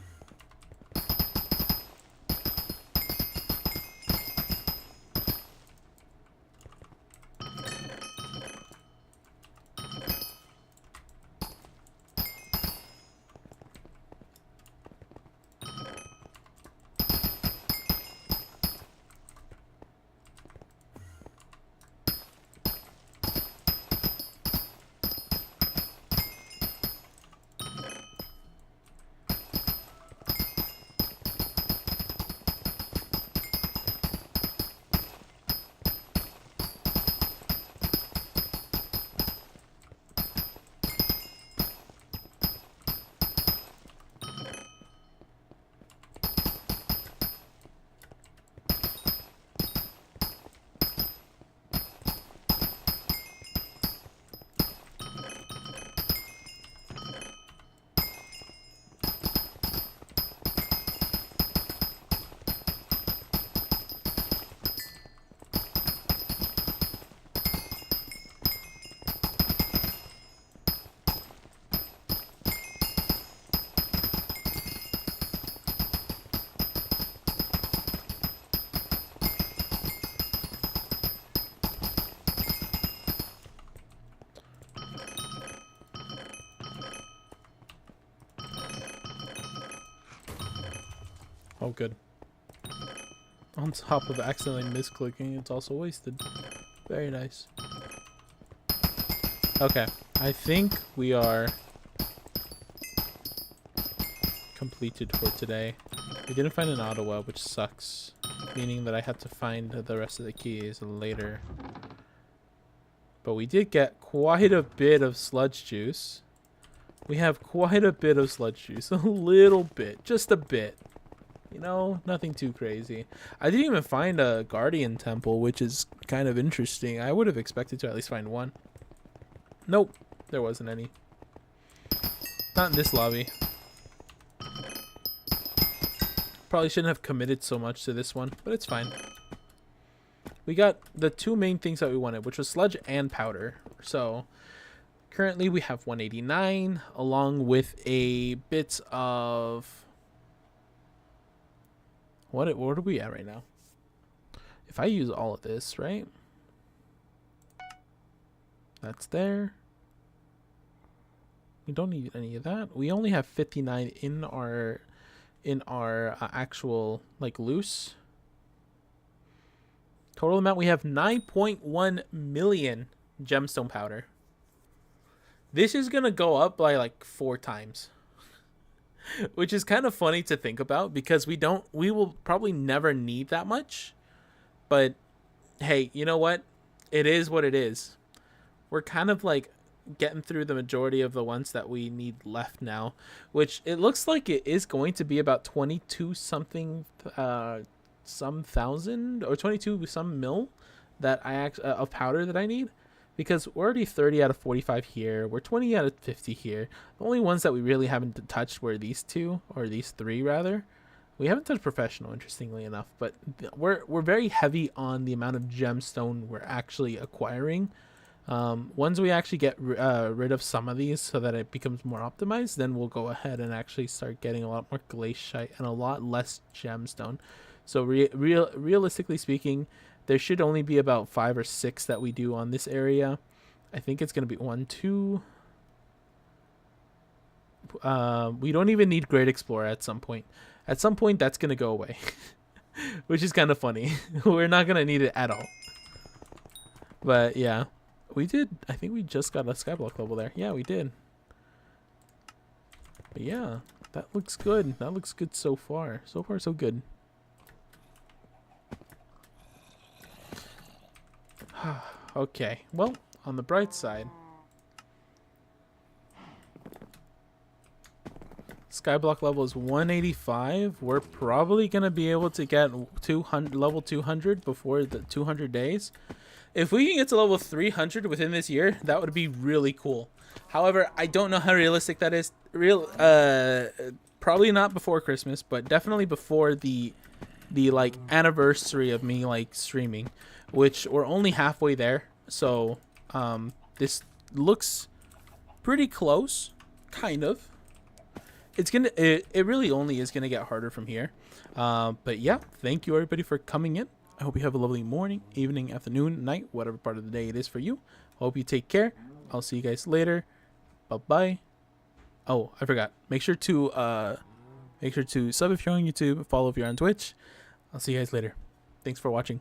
Oh, good. On top of accidentally misclicking, it's also wasted. Very nice. Okay, I think we are completed for today. We didn't find an Ottawa, which sucks, meaning that I have to find the rest of the keys later. But we did get quite a bit of sludge juice. We have quite a bit of sludge juice. A little bit. Just a bit. You know, nothing too crazy. I didn't even find a guardian temple, which is kind of interesting. I would have expected to at least find one. Nope. There wasn't any. Not in this lobby. Probably shouldn't have committed so much to this one, but it's fine. We got the two main things that we wanted, which was sludge and powder. So currently we have 189 along with a bit of what are we at right now? If I use all of this, right? That's there. We don't need any of that. We only have 59 in our actual like loose. Total amount, we have 9.1 million gemstone powder. This is gonna go up by like 4 times, which is kind of funny to think about because we will probably never need that much. But hey, you know what? It is what it is. We're kind of like getting through the majority of the ones that we need left now, which it looks like it is going to be about 22 something some thousand or 22 some mil that of powder that I need, because we're already 30 out of 45 here. We're 20 out of 50 here. The only ones that we really haven't touched were these two, or these three rather. We haven't touched professional, interestingly enough, but we're very heavy on the amount of gemstone we're actually acquiring. Once we actually get rid of some of these so that it becomes more optimized, then we'll go ahead and actually start getting a lot more glaciite and a lot less gemstone. So realistically speaking, there should only be about 5 or 6 that we do on this area. I think it's going to be 1, 2. We don't even need Great Explorer at some point. At some point, that's going to go away, which is kind of funny. We're not going to need it at all. But yeah, we did. I think we just got a Skyblock level there. Yeah, we did. But yeah, that looks good. That looks good so far. So far, so good. Okay, well, on the bright side, Skyblock level is 185. We're probably going to be able to get level 200 before the 200 days. If we can get to level 300 within this year, that would be really cool. However, I don't know how realistic that is. Probably not before Christmas, but definitely before the like anniversary of me like streaming, which we're only halfway there. So this looks pretty close, kind of. It really only is gonna get harder from here. But yeah, thank you everybody for coming in. I hope you have a lovely morning, evening, afternoon, night, whatever part of the day it is for you. Hope you take care. I'll see you guys later. Bye bye. Oh, I forgot. Make sure to sub if you're on YouTube, follow if you're on Twitch. I'll see you guys later. Thanks for watching.